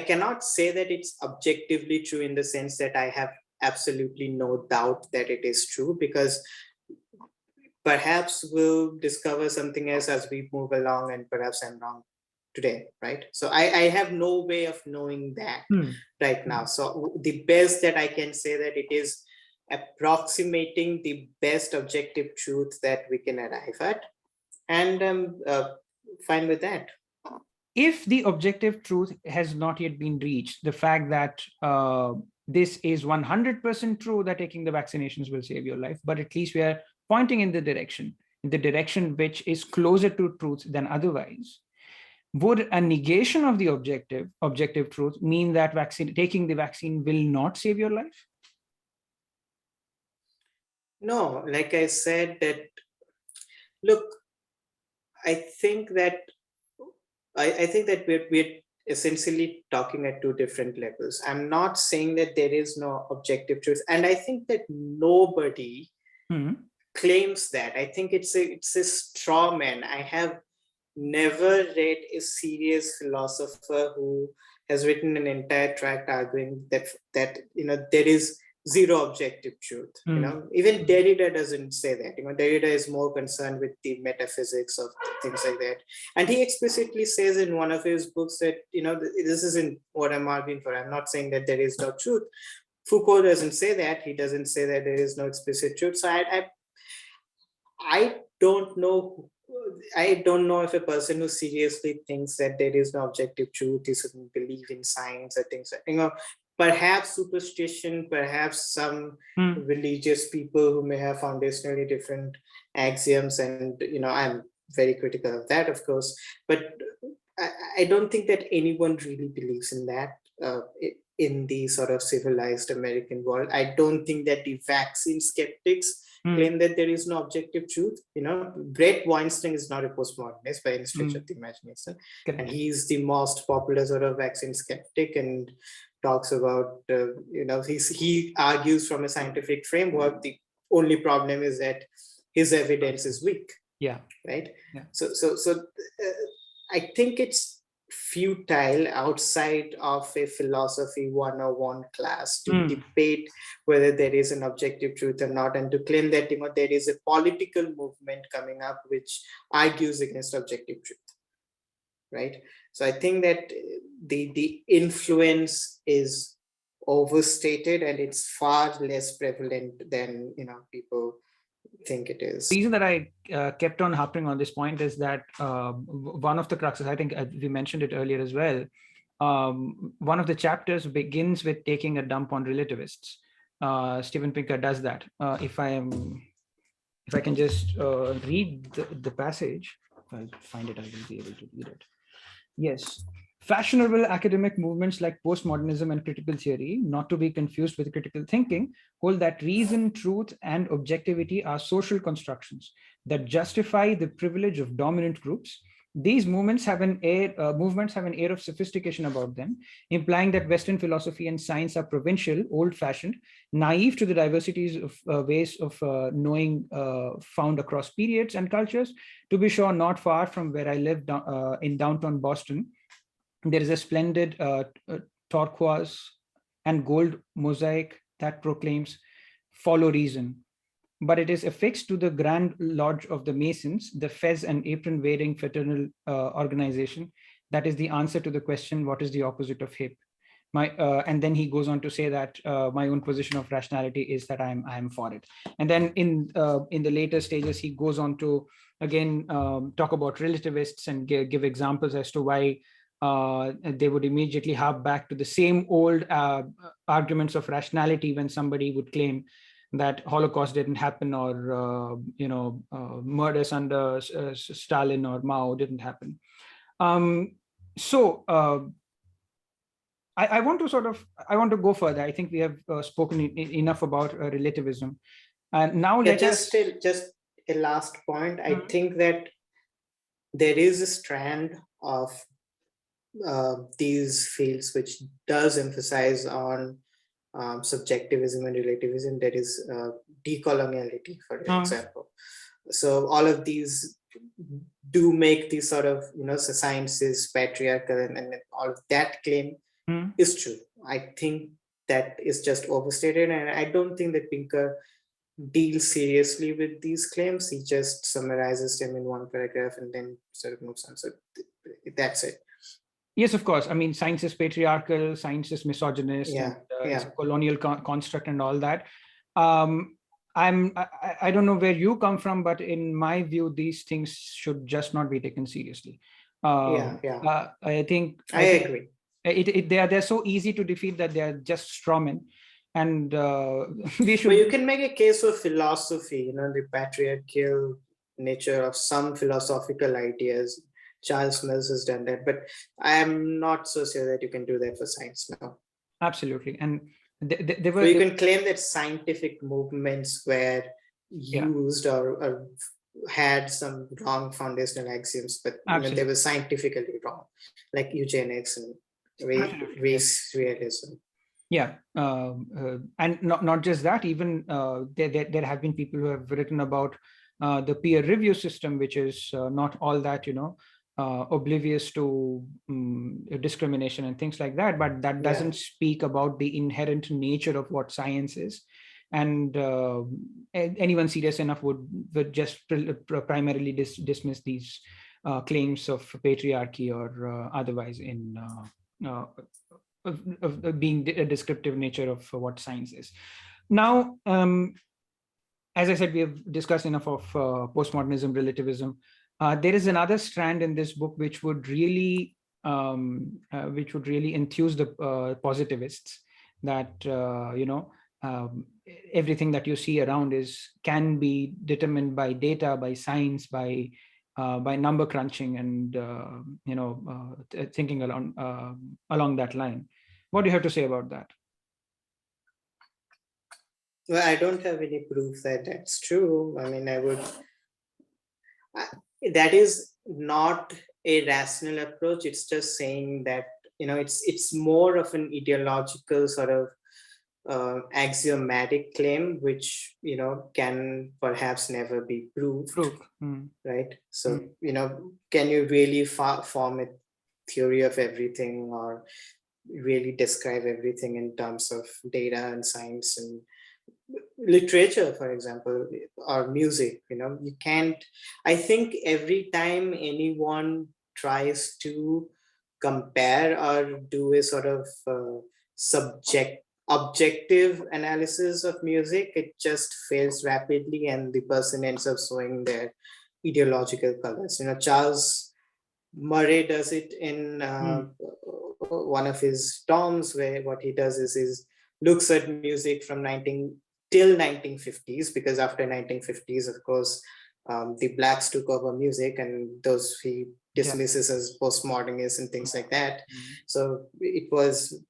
cannot say that it's objectively true in the sense that I have absolutely no doubt that it is true, because perhaps we'll discover something else as we move along, and perhaps I'm wrong today, right? So I have no way of knowing that right now. So the best that I can say that it is approximating the best objective truth that we can arrive at, and I'm fine with that. If the objective truth has not yet been reached, the fact that this is 100% true that taking the vaccinations will save your life, but at least we are pointing in the direction which is closer to truth than otherwise, would a negation of the objective truth mean that taking the vaccine will not save your life? No, like I said, that, look, I think that we're essentially talking at 2 different levels. I'm not saying that there is no objective truth, and I think that nobody claims that. I think it's a straw man. I have never read a serious philosopher who has written an entire tract arguing that there is zero objective truth. Even Derrida doesn't say that. Derrida is more concerned with the metaphysics of things like that, and he explicitly says in one of his books that this isn't what I'm arguing for. I'm not saying that there is no truth. Foucault doesn't say that. He doesn't say that there is no explicit truth. So I don't know. I don't know if a person who seriously thinks that there is no objective truth, he shouldn't believe in science or things like, perhaps superstition, perhaps some religious people who may have foundationally different axioms, and I'm very critical of that, of course, but I don't think that anyone really believes in that in the sort of civilized American world. I don't think that the vaccine skeptics claim that there is no objective truth. Brett Weinstein is not a postmodernist by any stretch of the imagination. And he's the most popular sort of vaccine skeptic, and talks about, he argues from a scientific framework. The only problem is that his evidence is weak. Yeah. Right. Yeah. So I think it's futile outside of a philosophy 101 class to debate whether there is an objective truth or not, and to claim that there is a political movement coming up which argues against objective truth. Right. So I think that the influence is overstated, and it's far less prevalent than people think it is. The reason that I kept on harping on this point is that one of the cruxes, I think we mentioned it earlier as well, one of the chapters begins with taking a dump on relativists. Steven Pinker does that. If I can just read the passage, if I find it, I will be able to read it. Yes. Fashionable academic movements like postmodernism and critical theory, not to be confused with critical thinking, hold that reason, truth, and objectivity are social constructions that justify the privilege of dominant groups. These movements have an air of sophistication about them, implying that Western philosophy and science are provincial, old-fashioned, naive to the diversities of ways of knowing found across periods and cultures. To be sure, not far from where I live in downtown Boston, there is a splendid turquoise and gold mosaic that proclaims "Follow reason," but it is affixed to the Grand Lodge of the Masons, the fez and apron-wearing fraternal organization that is the answer to the question, what is the opposite of hip? And then he goes on to say that my own position of rationality is that I am for it. And then in the later stages, he goes on to again talk about relativists and give examples as to why they would immediately harp back to the same old arguments of rationality when somebody would claim that Holocaust didn't happen, or murders under Stalin or Mao didn't happen. I want to go further. I think we have spoken enough about relativism. Now just a last point. I think that there is a strand of these fields which does emphasize on subjectivism and relativism, that is decoloniality, for example. So all of these do make these sort of science is patriarchal, and all of that claim is true. I think that is just overstated, and I don't think that Pinker deals seriously with these claims. He just summarizes them in one paragraph and then sort of moves on. So that's it. Yes, of course. I mean, science is patriarchal, science is misogynist, and it's a colonial construct and all that. I don't know where you come from, but in my view, these things should just not be taken seriously. I think I agree. They're so easy to defeat that they're just strawmen, and we should. But you can make a case for philosophy, the patriarchal nature of some philosophical ideas. Charles Mills has done that, but I am not so sure that you can do that for science now. Absolutely, and you can claim that scientific movements were used or had some wrong foundational axioms, but they were scientifically wrong, like eugenics and race realism. Yeah, and not just that. Even there have been people who have written about the peer review system, which is not all that oblivious to discrimination and things like that, but that doesn't speak about the inherent nature of what science is. And anyone serious enough would just primarily dismiss these claims of patriarchy or otherwise in of being a descriptive nature of what science is. Now, as I said, we have discussed enough of postmodernism, relativism. There is another strand in this book which would really enthuse the positivists, that everything that you see around can be determined by data, by science, by number crunching, and thinking along that line. What do you have to say about that? Well, I don't have any proof that that's true. I mean, that is not a rational approach. It's just saying that, it's more of an ideological sort of axiomatic claim, which, can perhaps never be proved. Right? So, can you really form a theory of everything, or really describe everything in terms of data and science and literature, for example, or music? You can't. I think every time anyone tries to compare or do a sort of objective analysis of music, it just fails rapidly, and the person ends up showing their ideological colors. Charles Murray does it in one of his tomes, where what he does is looks at music from 1950s, because after 1950s, of course, the blacks took over music, and those he dismisses as postmodernists and things like that. So it was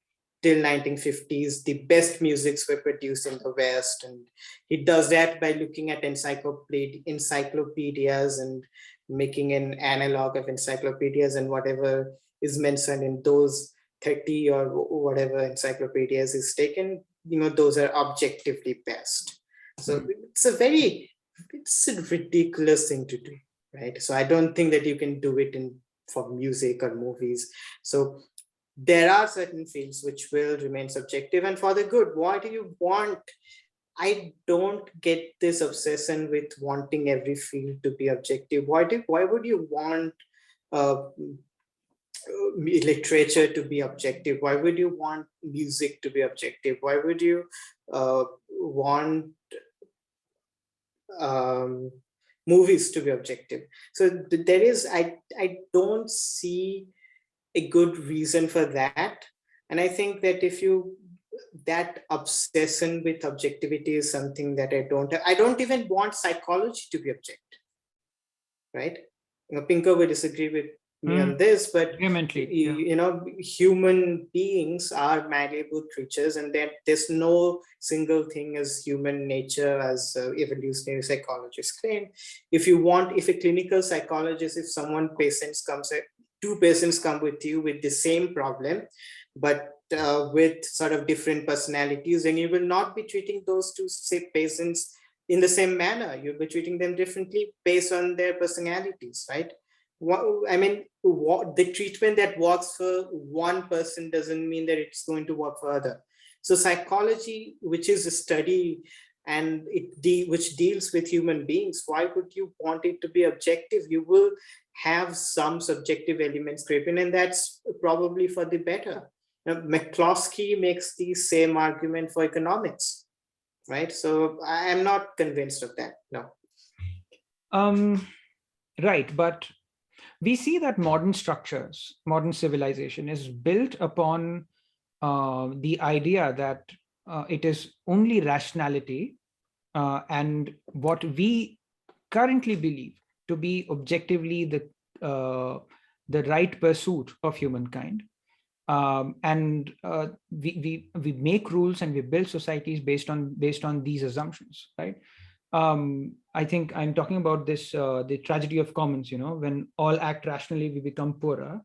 till 1950s, the best musics were produced in the West, and he does that by looking at encyclopedias and making an analog of encyclopedias, and whatever is mentioned in those 30 or whatever encyclopedias is taken, those are objectively best. So it's a ridiculous thing to do, right? So I don't think that you can do it for music or movies. So there are certain fields which will remain subjective, and for the good. Why do you want? I don't get this obsession with wanting every field to be objective. Why would you want literature to be objective? Why would you want music to be objective? Why would you want movies to be objective? So there is, I don't see a good reason for that. And I think that that obsession with objectivity is something that I don't even want psychology to be objective, right? Pinker will disagree with me on this, but human beings are malleable creatures, and that there's no single thing as human nature, as evolutionary psychologists claim. If a clinical psychologist, if two patients come with you with the same problem, but with sort of different personalities, then you will not be treating those two patients in the same manner. You'll be treating them differently based on their personalities, right? The treatment that works for one person doesn't mean that it's going to work for other. So psychology, which is a study and which deals with human beings, why would you want it to be objective? You will have some subjective elements creep in, and that's probably for the better. McCloskey makes the same argument for economics, right? So I am not convinced of that, no. Right, but we see that modern structures, modern civilization is built upon the idea that it is only rationality and what we currently believe to be objectively the right pursuit of humankind. We make rules and we build societies based on these assumptions, right? I think I'm talking about this the tragedy of commons. When all act rationally, we become poorer,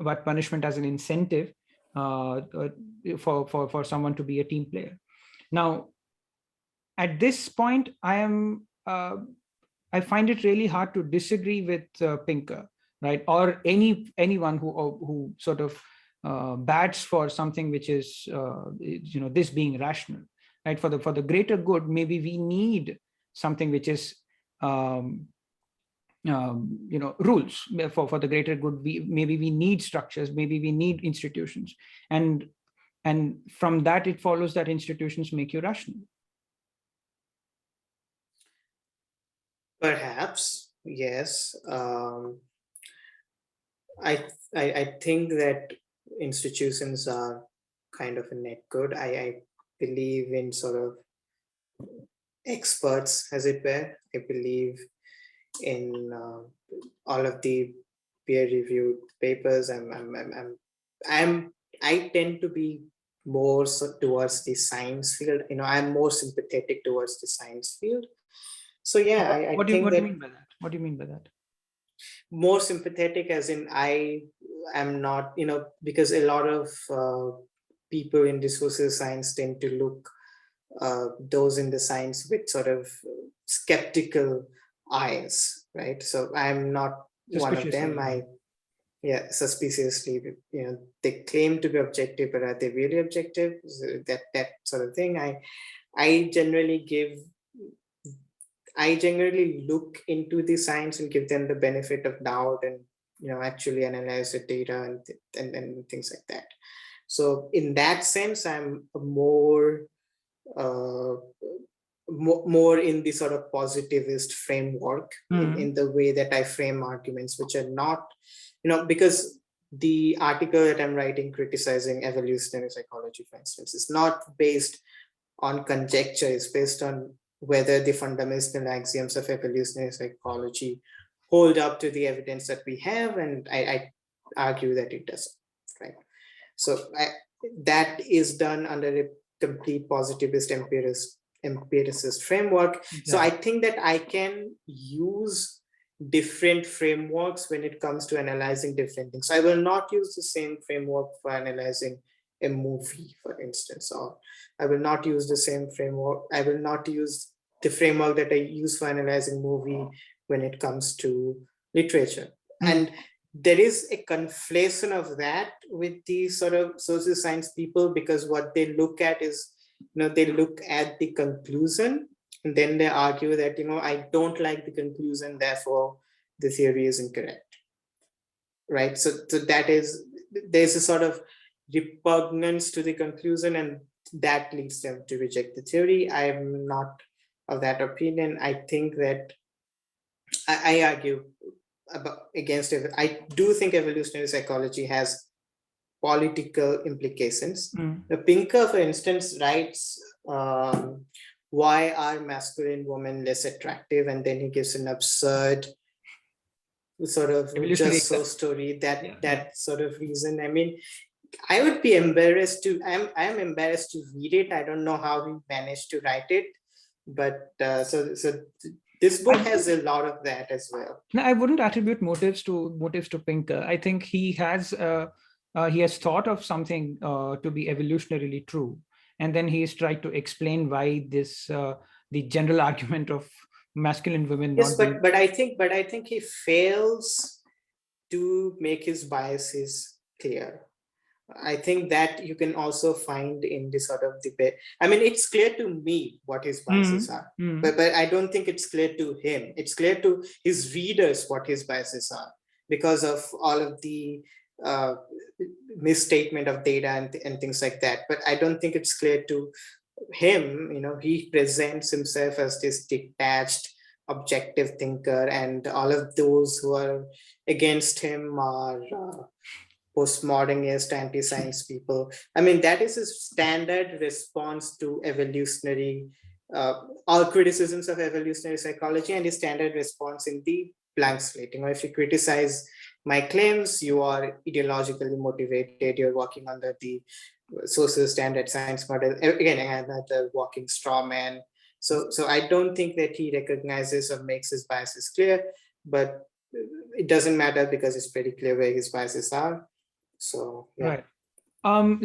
but punishment as an incentive for someone to be a team player. Now, at this point, I find it really hard to disagree with Pinker, right, or anyone who sort of bats for something which is this being rational, right? For the greater good, maybe we need something which is rules for the greater good. Maybe we need structures, maybe we need institutions, and from that it follows that institutions make you rational. Perhaps, yes. I think that institutions are kind of a net good. I believe in sort of experts, as it were. I believe in all of the peer-reviewed papers. I tend to be more so towards the science field. I'm more sympathetic towards the science field. So yeah, I think what do that you mean by that? What do you mean by that? more sympathetic, as in I am not, because a lot of people in the social science tend to look those in the science with sort of skeptical eyes, right? So I'm not one of them. Suspiciously, they claim to be objective, but are they really objective? So that sort of thing. I generally look into the science and give them the benefit of doubt, and actually analyze the data and things like that. So in that sense, I'm more in the sort of positivist framework in the way that I frame arguments, which are not, because the article that I'm writing criticizing evolutionary psychology, for instance, is not based on conjecture. It's based on whether the fundamental axioms of evolutionary psychology hold up to the evidence that we have, and I argue that it doesn't, right? So that is done under a complete positivist empiricist framework. Exactly. So I think that I can use different frameworks when it comes to analyzing different things. So I will not use the same framework for analyzing a movie, for instance, or I will not use the same framework. I will not use the framework that I use for analyzing movie when it comes to literature. And there is a conflation of that with the sort of social science people, because what they look at is, they look at the conclusion and then they argue that, I don't like the conclusion, therefore the theory is incorrect, right? So there's a sort of repugnance to the conclusion, and that leads them to reject the theory. I am not of that opinion. I think that I argue against it. I do think evolutionary psychology has political implications. Pinker, for instance, writes, why are masculine women less attractive? And then he gives an absurd sort of just so story that sort of reason. I mean, I would be embarrassed to, I'm embarrassed to read it. I don't know how he managed to write it, but so this book has a lot of that as well. No, I wouldn't attribute motives to Pinker. I think he has thought of something to be evolutionarily true, and then he's tried to explain why this the general argument of masculine women. Yes, but I think he fails to make his biases clear. I think that you can also find in this sort of debate. I mean, it's clear to me what his biases are, but I don't think it's clear to him. It's clear to his readers what his biases are because of all of the misstatement of data and things like that. But I don't think it's clear to him. He presents himself as this detached, objective thinker, and all of those who are against him are postmodernist, anti-science people. I mean, that is a standard response to evolutionary, all criticisms of evolutionary psychology, and a standard response in the blank slate. If you criticize my claims, you are ideologically motivated, you're working under the social standard science model. Again, another walking straw man. So I don't think that he recognizes or makes his biases clear, but it doesn't matter because it's pretty clear where his biases are. So yeah. Right.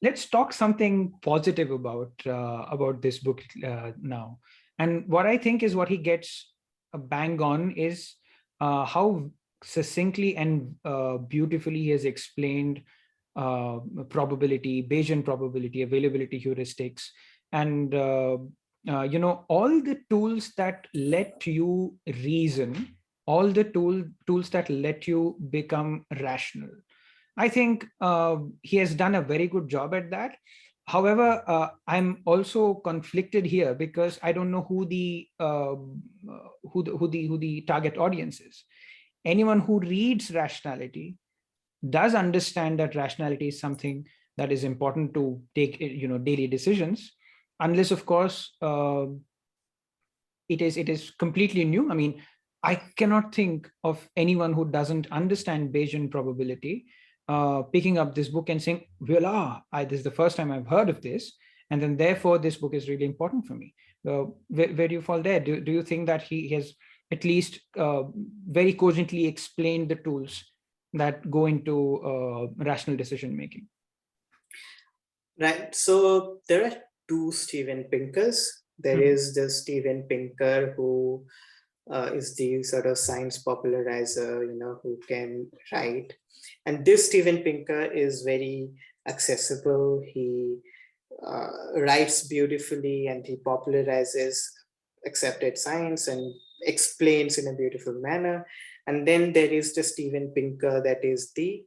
Let's talk something positive about this book now. And what I think is what he gets a bang on is how succinctly and beautifully he has explained probability, Bayesian probability, availability heuristics, and all the tools that let you reason, all the tools that let you become rational. I think he has done a very good job at that. However, I'm also conflicted here because I don't know who the target audience is. Anyone who reads Rationality does understand that rationality is something that is important to take, daily decisions, unless, of course, it is completely new. I mean, I cannot think of anyone who doesn't understand Bayesian probability picking up this book and saying, voila, this is the first time I've heard of this. And then therefore, this book is really important for me. Where do you fall there? Do you think that he has at least very cogently explained the tools that go into rational decision making? Right. So there are two Steven Pinkers. There is the Steven Pinker who is the sort of science popularizer, who can write. And this Steven Pinker is very accessible. He writes beautifully and he popularizes accepted science and explains in a beautiful manner. And then there is the Steven Pinker that is the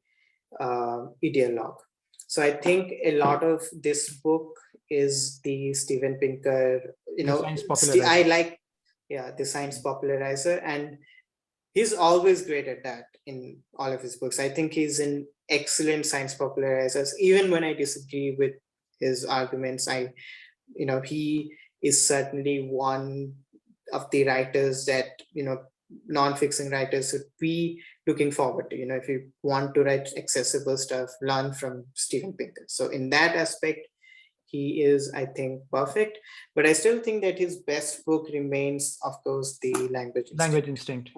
ideologue. So I think a lot of this book is the Steven Pinker, I like, the science popularizer, and he's always great at that in all of his books. I think he's an excellent science popularizers. Even when I disagree with his arguments, he is certainly one of the writers that, non-fiction writers should be looking forward to. If you want to write accessible stuff, learn from Steven Pinker. So in that aspect, he is, I think, perfect. But I still think that his best book remains, of course, the Language Instinct.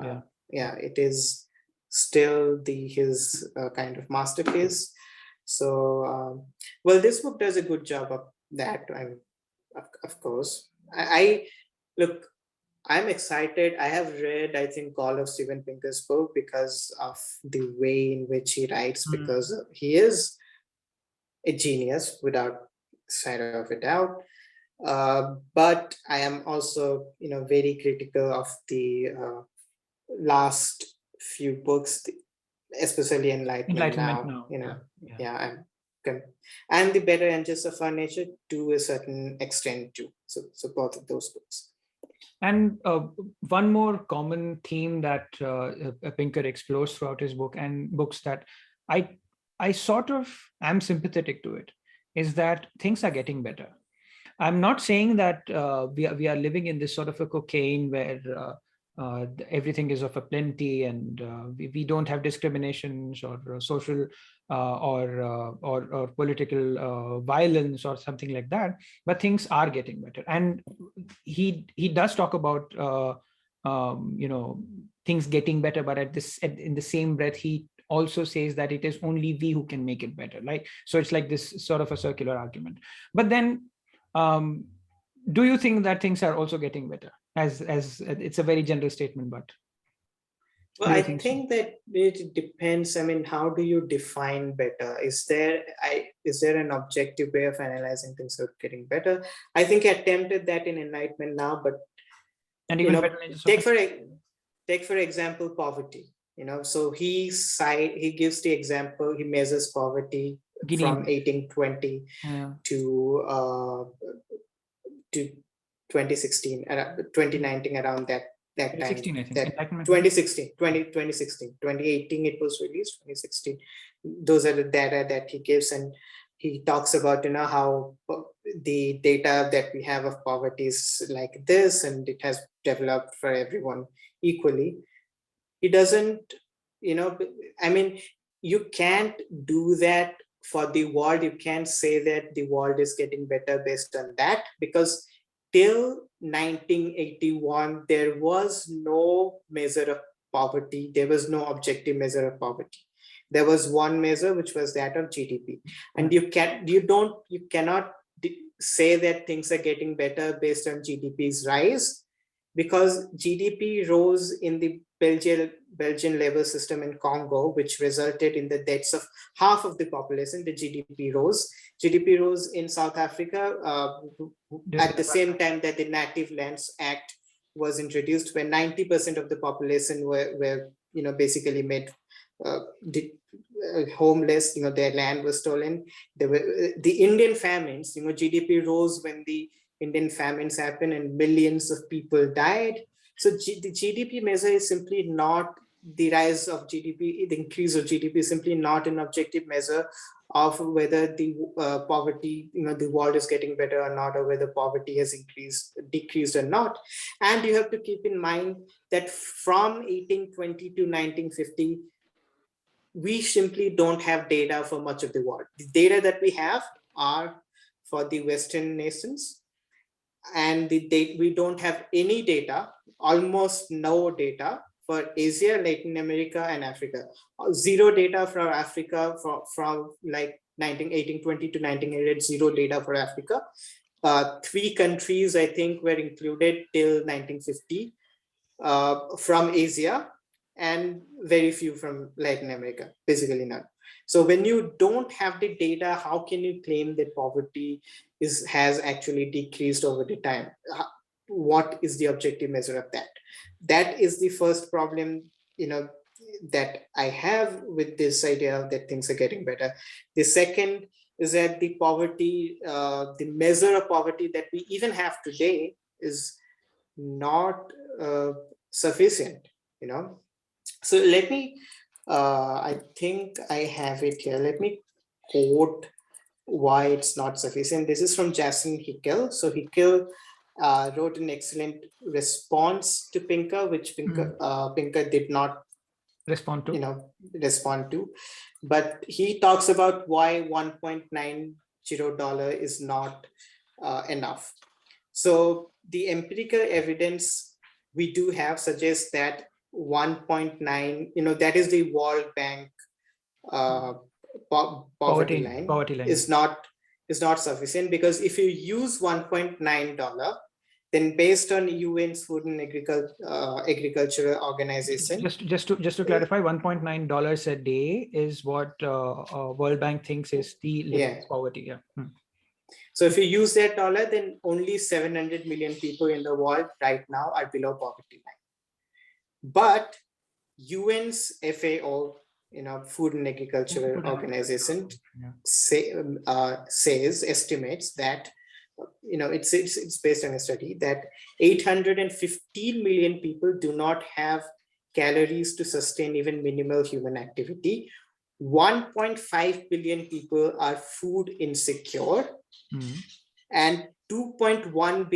It is still his kind of masterpiece. So, well, this book does a good job of that. Of course, I'm excited. I have read, I think, all of Steven Pinker's book because of the way in which he writes, because he is a genius without shadow of a doubt. But I am also, very critical of the last few books, especially Enlightenment now. And The Better Angels of Our Nature to a certain extent too. So both of those books. And one more common theme that Pinker explores throughout his book and books that I sort of am sympathetic to it is that things are getting better. I'm not saying that we are living in this sort of a cocaine where everything is of a plenty and we don't have discriminations or social or political violence or something like that, but things are getting better. And he does talk about things getting better, but in the same breath he also says that it is only we who can make it better. So it's like this sort of a circular argument. But then do you think that things are also getting better? As it's a very general statement, but well, I think that it depends. I mean, how do you define better? Is there an objective way of analyzing things that are getting better? I think I attempted that in Enlightenment Now, but take for example poverty. So he gives the example. He measures poverty from 1820 to 2016, 2019, around that time. 2016, 2018 it was released, 2016. Those are the data that he gives, and he talks about how the data that we have of poverty is like this, and it has developed for everyone equally. He doesn't, I mean, you can't do that for the world. You can't say that the world is getting better based on that, because till 1981, there was no measure of poverty. There was no objective measure of poverty. There was one measure, which was that of GDP. And you cannot say that things are getting better based on GDP's rise, because GDP rose in the Belgian labor system in Congo, which resulted in the deaths of half of the population. The GDP rose. GDP rose in South Africa at the same time that the Native Lands Act was introduced, where 90% of the population were basically made homeless. Their land was stolen. There were the Indian famines. GDP rose when the Indian famines happened and millions of people died. So the GDP measure is simply not the rise of GDP, the increase of GDP is simply not an objective measure of whether the poverty, the world is getting better or not, or whether poverty has decreased or not. And you have to keep in mind that from 1820 to 1950, we simply don't have data for much of the world. The data that we have are for the Western nations, and we don't have any data, almost no data for Asia, Latin America, and Africa. Zero data for Africa from like 1820 to 1900, zero data for Africa. 3 countries, I think, were included till 1950 from Asia, and very few from Latin America, basically none. So when you don't have the data, how can you claim that poverty has actually decreased over the time? What is the objective measure of that? That is the first problem, that I have with this idea that things are getting better. The second is that the poverty, the measure of poverty that we even have today is not sufficient, So let me, I think I have it here. Let me quote why it's not sufficient. This is from Jason Hickel. So Hickel wrote an excellent response to Pinker, which Pinker did not respond to. But he talks about why $1.90 is not enough. So the empirical evidence we do have suggests that 1.9, that is the World Bank poverty line is not sufficient, because if you use $1.9, then based on UN's Food and Agricultural Organization, just to clarify, $1.9 a day is what World Bank thinks is the limit of poverty. Yeah. So if you use that dollar, then only 700 million people in the world right now are below poverty line. But UN's FAO, Food and Agricultural Organization, estimates that, it's based on a study that 815 million people do not have calories to sustain even minimal human activity. 1.5 billion people are food insecure, and 2.1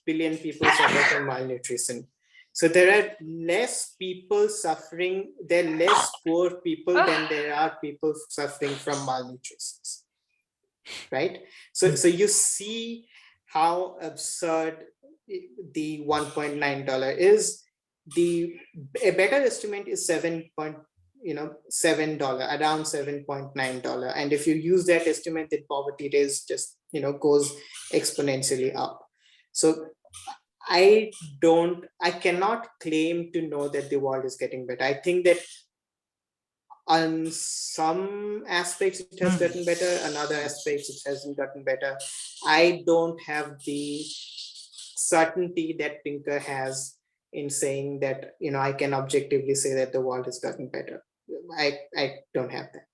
billion people suffer from malnutrition. So there are less people suffering, there are less poor people than there are people suffering from malnutrition, right? So you see how absurd the $1.9 is. A better estimate is $7, around $7.9. And if you use that estimate, the poverty rate just, goes exponentially up. So I cannot claim to know that the world is getting better. I think that on some aspects it has gotten better, on other aspects it hasn't gotten better. I don't have the certainty that Pinker has in saying that, I can objectively say that the world has gotten better. I don't have that.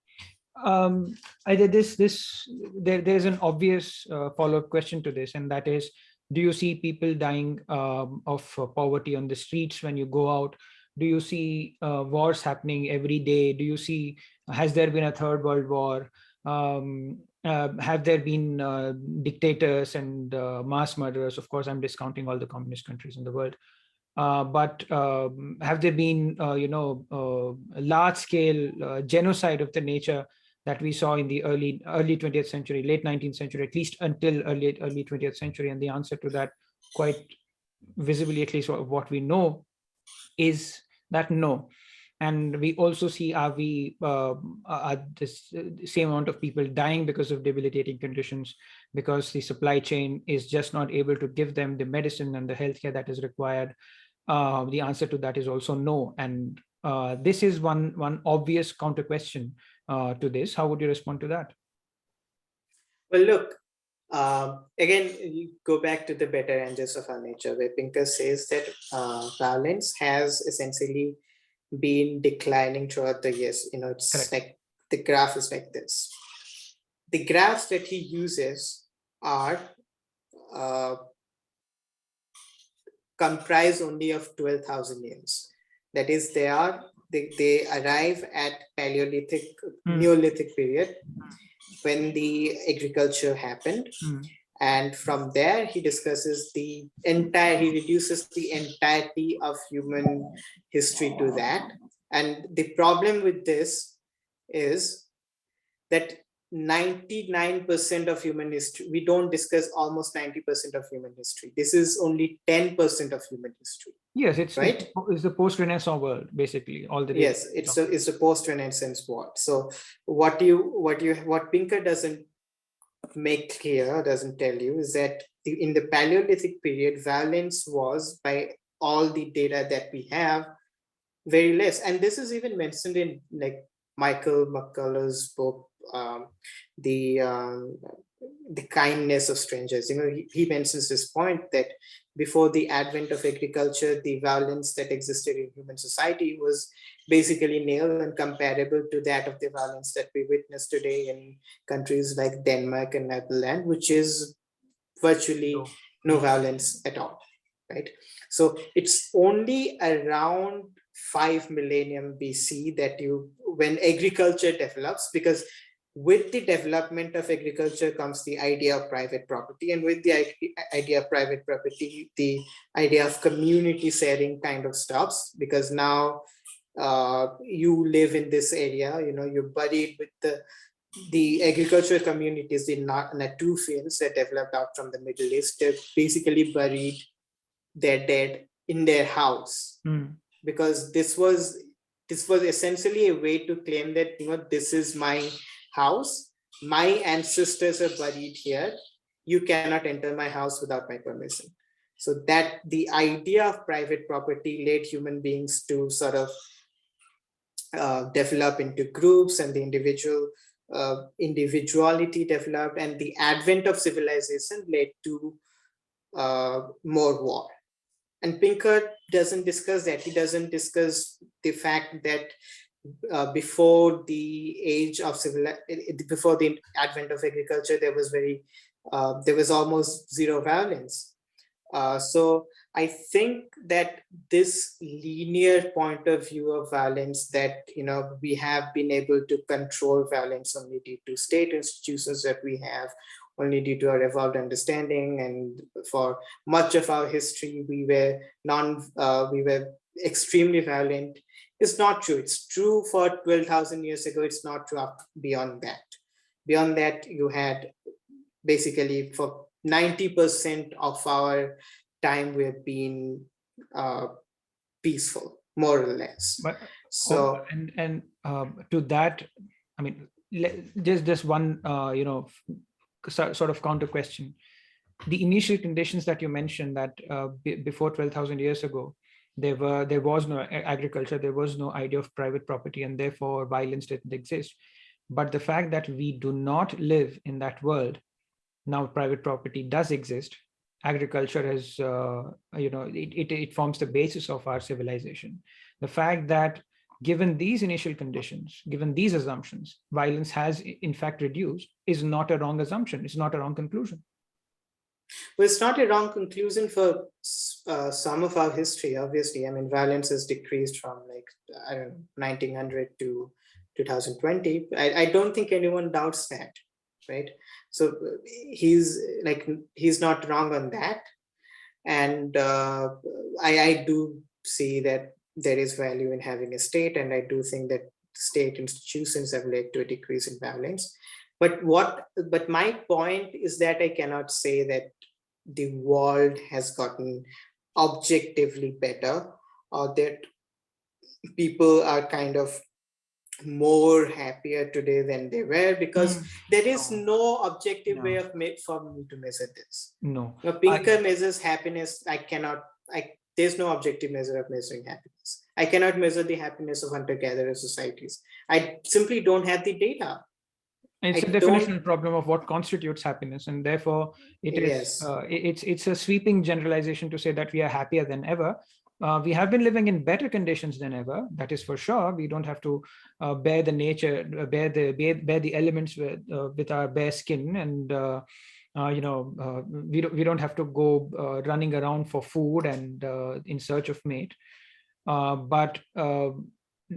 There's an obvious follow-up question to this, and that is, do you see people dying of poverty on the streets when you go out? Do you see wars happening every day? Do you see, has there been a third world war? Have there been dictators and mass murderers? Of course, I'm discounting all the communist countries in the world. But have there been, large-scale genocide of the nature that we saw in the early 20th century, late 19th century, at least until early 20th century? And the answer to that, quite visibly, at least what we know, is that no. And we also see this same amount of people dying because of debilitating conditions, because the supply chain is just not able to give them the medicine and the healthcare that is required. The answer to that is also no. And this is one obvious counter question to this. How would you respond to that? Well, look, again, you go back to the better angels of our nature, where Pinker says that violence has essentially been declining throughout the years. It's correct. Like the graph is like this. The graphs that he uses are comprised only of 12,000 years. That is, they are they arrive at Paleolithic, Neolithic period, when the agriculture happened. And from there, he discusses he reduces the entirety of human history to that. And the problem with this is that 99% of human history, we don't discuss almost 90% of human history. This is only 10% of human history. Yes, it's right. It's the post-Renaissance world, basically. All the yes, it's a post-Renaissance world. So what Pinker doesn't make clear, doesn't tell you, is that in the Paleolithic period, violence was, by all the data that we have, very less. And this is even mentioned in like Michael McCullough's book, the kindness of strangers. He mentions this point that before the advent of agriculture, the violence that existed in human society was basically nil and comparable to that of the violence that we witness today in countries like Denmark and Netherlands, which is virtually no violence at all, right? So it's only around 5 millennium BC that when agriculture develops, because with the development of agriculture comes the idea of private property, and with the idea of private property, the idea of community sharing kind of stops, because now you live in this area, you're buried with the agricultural communities in Natufians that developed out from the Middle East. They basically buried their dead in their house, because this was essentially a way to claim that this is my house, my ancestors are buried here, you cannot enter my house without my permission. So that the idea of private property led human beings to sort of develop into groups, and the individuality developed, and the advent of civilization led to more war. And Pinker doesn't discuss that. He doesn't discuss the fact that before the before the advent of agriculture, there was almost zero violence. So I think that this linear point of view of violence, that we have been able to control violence only due to state institutions that we have, only due to our evolved understanding, and for much of our history we were extremely violent, is not true. It's true for 12,000 years ago. It's not true beyond that. Beyond that, you had basically for 90% of our time we've been peaceful, more or less. But so to that, I mean, just one sort of counter question. The initial conditions that you mentioned, that before 12,000 years ago, there was no agriculture, there was no idea of private property, and therefore violence didn't exist. But the fact that we do not live in that world, now private property does exist. Agriculture has, it forms the basis of our civilization. The fact that given these initial conditions, given these assumptions, violence has in fact reduced, is not a wrong assumption. It's not a wrong conclusion. Well, it's not a wrong conclusion for some of our history, obviously. I mean, violence has decreased from 1900 to 2020. I don't think anyone doubts that, right? So he's not wrong on that. And I do see that there is value in having a state, and I do think that state institutions have led to a decrease in violence. But my point is that I cannot say that the world has gotten objectively better, or that people are kind of more happier today than they were, because there is no objective way for me to measure this. No. Pinker measures happiness. There's no objective measure of measuring happiness. I cannot measure the happiness of hunter-gatherer societies. I simply don't have the data. It's a definitional problem of what constitutes happiness, and therefore it is. It's a sweeping generalization to say that we are happier than ever. We have been living in better conditions than ever. That is for sure. We don't have to bear the nature, bear the elements with our bare skin, and we don't have to go running around for food and in search of mate. But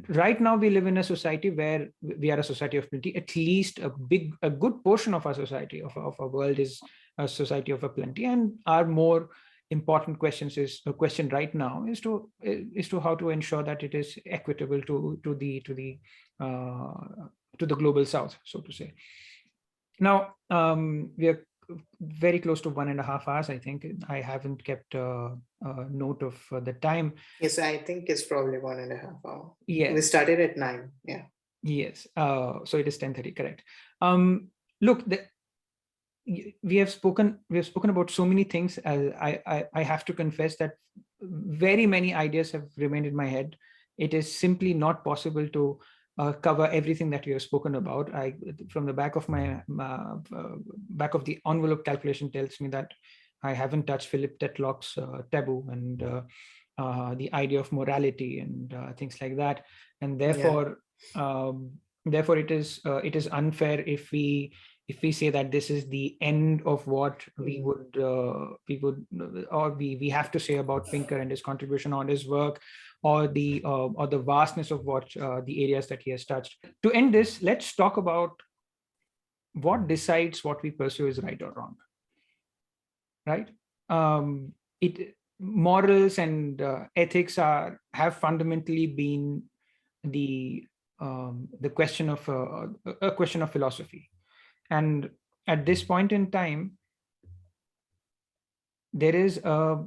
right now we live in a society where we are a society of plenty. At least a good portion of our society, of our world, is a society of a plenty. And our more important question right now is to how to ensure that it is equitable to the global south, so to say. Now, we are very close to 1.5 hours. I think I haven't kept a note of the time. Yes, I think it's probably 1.5 hours. Yes. We started at 9. Yeah. Yes. So it is 10:30, correct. Look, we have spoken about so many things. I have to confess that very many ideas have remained in my head. It is simply not possible to cover everything that you have spoken about. From the back of my back of the envelope calculation tells me that I haven't touched Philip Tetlock's taboo and the idea of morality and things like that. And therefore, therefore, it is unfair if we say that this is the end of what we would or we have to say about Pinker and his contribution on his work, or the vastness of what the areas that he has touched. To end this, let's talk about what decides what we pursue is right or wrong. Right? Morals and ethics have fundamentally been the question of a question of philosophy. And at this point in time, there is a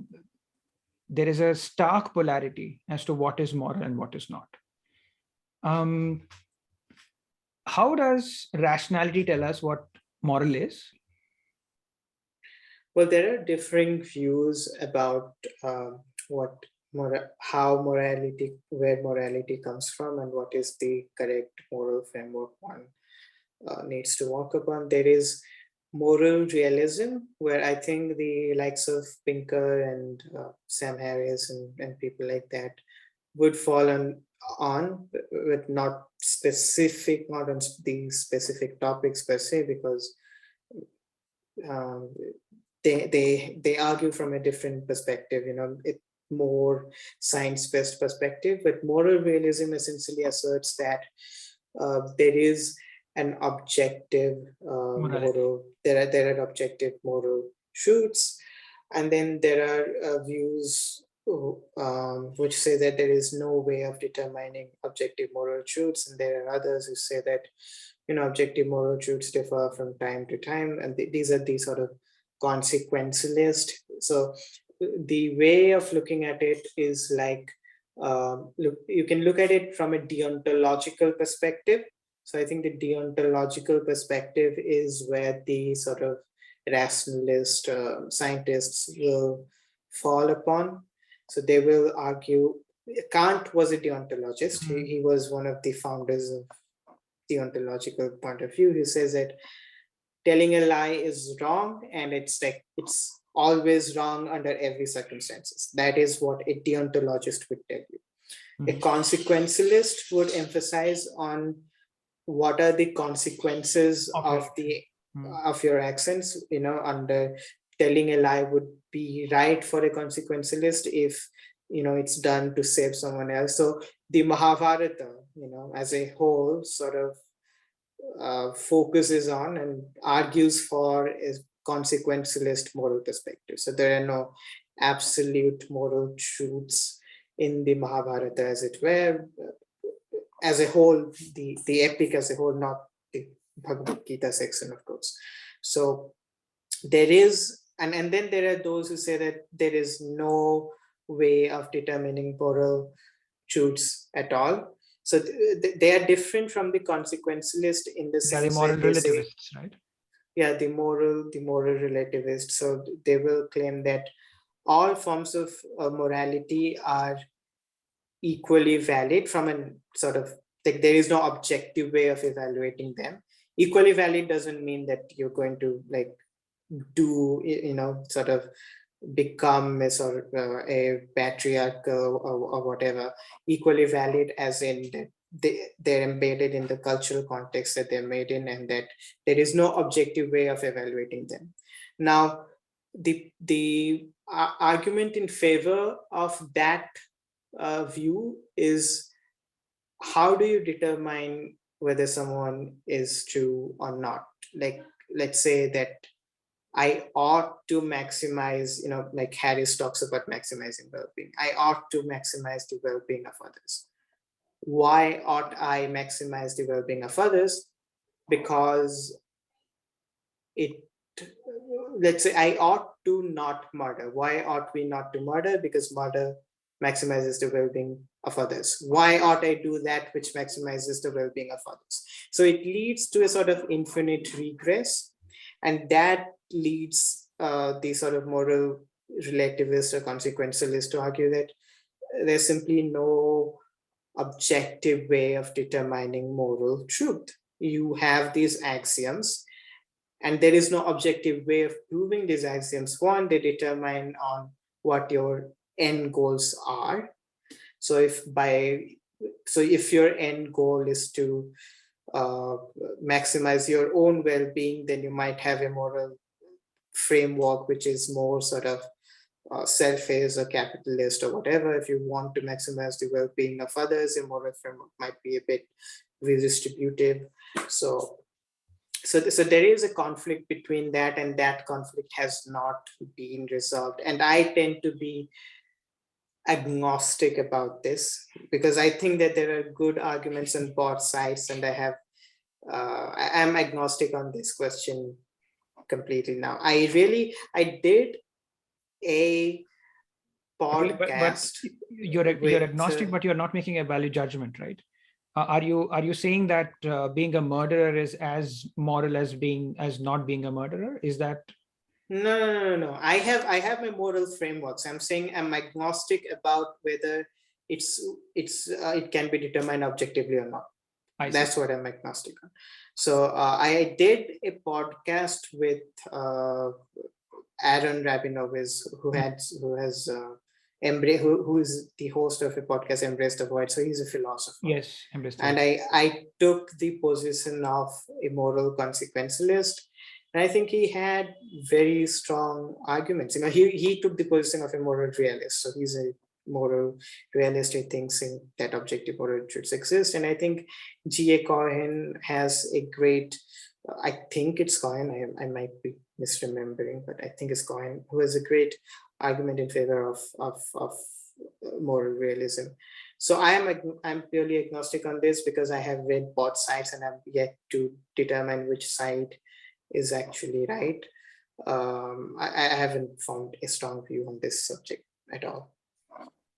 stark polarity as to what is moral and what is not. How does rationality tell us what moral is? Well, there are differing views about where morality comes from, and what is the correct moral framework one needs to walk upon. There is moral realism, where I think the likes of Pinker and Sam Harris and people like that would fall on with not on the specific topics per se, because they argue from a different perspective, more science-based perspective. But moral realism essentially asserts that there is an objective moral. There are objective moral truths, and then there are views which say that there is no way of determining objective moral truths, and there are others who say that objective moral truths differ from time to time, and these are the sort of consequentialist. So the way of looking at it is like, you can look at it from a deontological perspective. So I think the deontological perspective is where the sort of rationalist scientists will fall upon. So they will argue, Kant was a deontologist. He was one of the founders of deontological point of view. He says that telling a lie is wrong, and it's always wrong under every circumstances. That is what a deontologist would tell you. A consequentialist would emphasize on what are the consequences of your actions. Under telling a lie would be right for a consequentialist if it's done to save someone else. So the Mahabharata, as a whole, sort of focuses on and argues for a consequentialist moral perspective. So there are no absolute moral truths in the Mahabharata, as it were. As a whole, the epic as a whole, not the Bhagavad Gita section, of course. So there is, and then there are those who say that there is no way of determining moral truths at all. So they are different from the consequentialist in the sense that moral relativists, right? Yeah, the moral relativist. So they will claim that all forms of morality are equally valid from a sort of, like, there is no objective way of evaluating them. Equally valid doesn't mean that you're going to do sort of become a sort of a patriarchal or whatever. Equally valid as in that they're embedded in the cultural context that they're made in, and that there is no objective way of evaluating them. Now, the argument in favor of that view is how do you determine whether someone is true or not? Like, let's say that I ought to maximize, like Harris talks about maximizing well-being. I ought to maximize the well-being of others. Why ought I maximize the well-being of others? Because it, let's say I ought to not murder. Why ought we not to murder? Because murder maximizes the well-being of others. Why ought I do that which maximizes the well-being of others? So it leads to a sort of infinite regress, and that leads the sort of moral relativist or consequentialist to argue that there's simply no objective way of determining moral truth. You have these axioms, and there is no objective way of proving these axioms. One, they determine on what your end goals are. So if your end goal is to maximize your own well-being, then you might have a moral framework which is more sort of selfish or capitalist or whatever. If you want to maximize the well-being of others, a moral framework might be a bit redistributive. So there is a conflict between that, and that conflict has not been resolved. And I tend to be agnostic about this because I think that there are good arguments on both sides, and I am agnostic on this question completely now. I did a podcast. But you're agnostic, but you're not making a value judgment, right? Are you saying that being a murderer is as moral as not being a murderer? Is that? No. I have my moral frameworks. I'm saying I'm agnostic about whether it can be determined objectively or not. That's what I'm agnostic on. So I did a podcast with Aaron Rabinowitz, who is the host of a podcast, Embrace the Void. So he's a philosopher. Yes, Embrace the Void. And I took the position of a moral consequentialist. And I think he had very strong arguments. He took the position of a moral realist. So he's a moral realist who thinks that objective moral truths exist. And I think G.A. Cohen has a great, I think it's Cohen, I might be misremembering, but I think it's Cohen, who has a great argument in favor of moral realism. So I'm purely agnostic on this because I have read both sides and I'm yet to determine which side is actually right. I haven't found a strong view on this subject at all.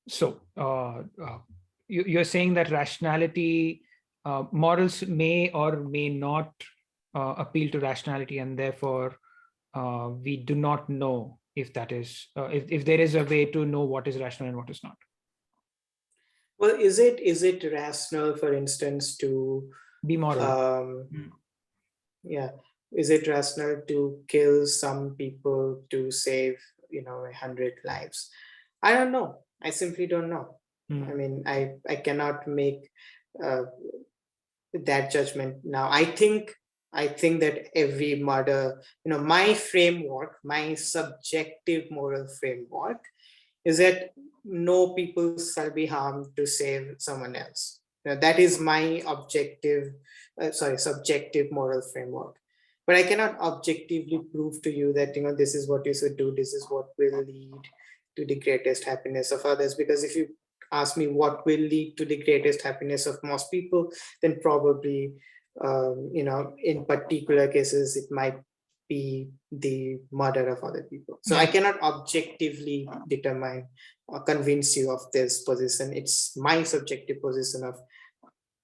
So you're saying that rationality, morals may or may not appeal to rationality, and therefore we do not know if that is if there is a way to know what is rational and what is not. Well, is it rational, for instance, to be moral? Yeah. Is it rational to kill some people to save 100 lives? I don't know. I simply don't know. I mean, I cannot make that judgment now. I think that every murder, my framework, my subjective moral framework is that no people shall be harmed to save someone else. That is my subjective moral framework. But I cannot objectively prove to you that, this is what you should do. This is what will lead to the greatest happiness of others. Because if you ask me what will lead to the greatest happiness of most people, then probably, in particular cases, it might be the murder of other people. So I cannot objectively determine or convince you of this position. It's my subjective position of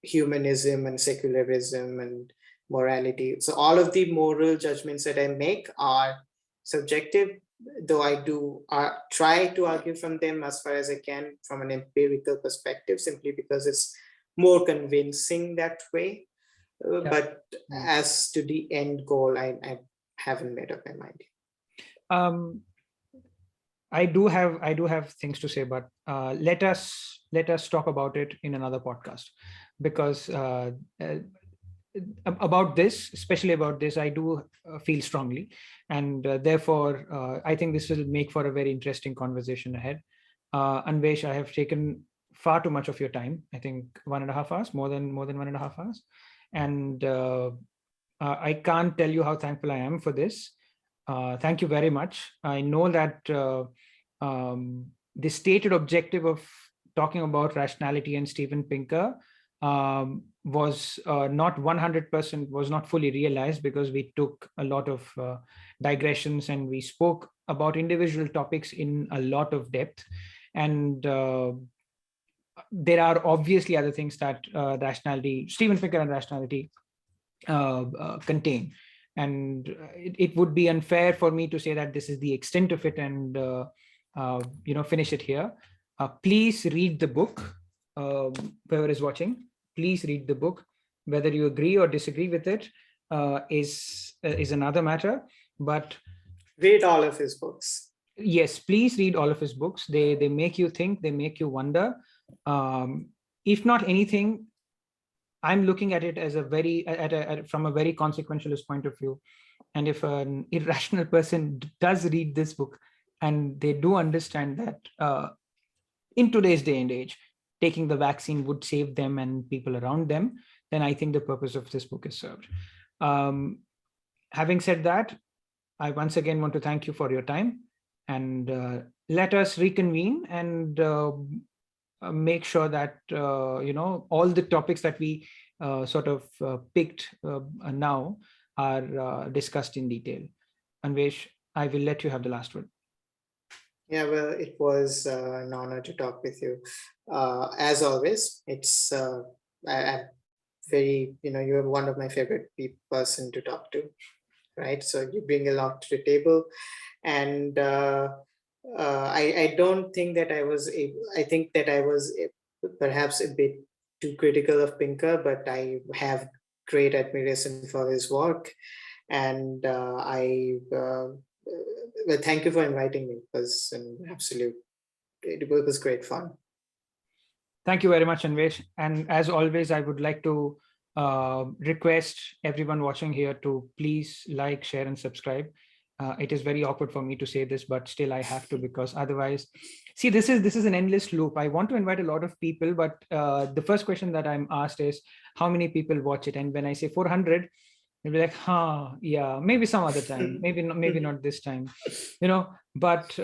humanism and secularism and morality. So all of the moral judgments that I make are subjective, though I do try to argue from them as far as I can from an empirical perspective, simply because it's more convincing that way. But as to the end goal, I haven't made up my mind. I do have things to say, but let us talk about it in another podcast, because about this, especially about this, I do feel strongly, and therefore I think this will make for a very interesting conversation ahead. Anwesh, I have taken far too much of your time. I think 1.5 hours, more than 1.5 hours. And I can't tell you how thankful I am for this. Thank you very much. I know that the stated objective of talking about rationality and Steven Pinker was not 100%, was not fully realized, because we took a lot of digressions and we spoke about individual topics in a lot of depth. And there are obviously other things that Steven Pinker and rationality contain. And it would be unfair for me to say that this is the extent of it and finish it here. Please read the book. Whoever is watching, please read the book. Whether you agree or disagree with it is another matter. But read all of his books. Yes, please read all of his books. They make you think. They make you wonder. If not anything, I'm looking at it as from a very consequentialist point of view. And if an irrational person does read this book and they do understand that in today's day and age, taking the vaccine would save them and people around them, then I think the purpose of this book is served. Having said that, I once again want to thank you for your time, and let us reconvene and make sure that all the topics that we picked now are discussed in detail. Anwesh, I will let you have the last word. Yeah, well, it was an honor to talk with you. As always, it's I'm very, you're one of my favorite person to talk to, right? So you bring a lot to the table, and I don't think that I was able. I think that I was perhaps a bit too critical of Pinker, but I have great admiration for his work, and well, thank you for inviting me. It was it was great fun. Thank you very much, Anwesh. And as always, I would like to request everyone watching here to please like, share, and subscribe. It is very awkward for me to say this, but still I have to, because otherwise, see, this is an endless loop. I want to invite a lot of people, but the first question that I'm asked is how many people watch it? And when I say 400, they'll be like, yeah, maybe some other time, maybe not this time, but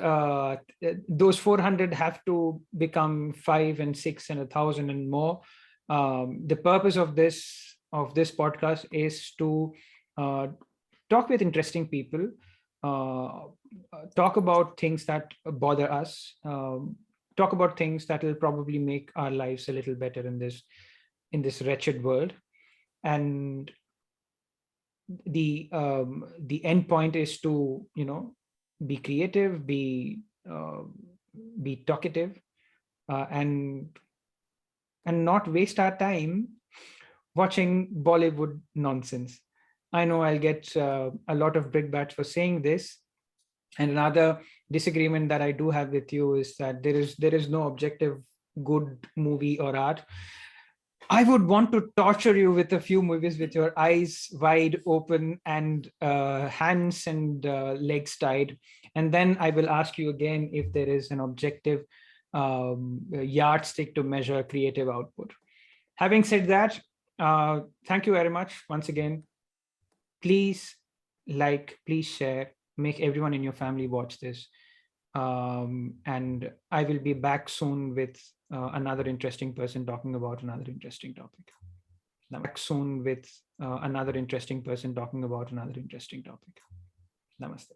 those 400 have to become 5 and 6 and 1,000 and more. The purpose of this podcast is to talk with interesting people, talk about things that bother us, talk about things that will probably make our lives a little better in this wretched world. And the end point is to be creative, be talkative, and not waste our time watching Bollywood nonsense. I know I'll get a lot of brickbats for saying this. And another disagreement that I do have with you is that there is no objective good movie or art. I would want to torture you with a few movies with your eyes wide open and hands and legs tied. And then I will ask you again if there is an objective yardstick to measure creative output. Having said that, thank you very much once again. Please like, please share, make everyone in your family watch this. And I will be back soon with another interesting person talking about another interesting topic. Namaste.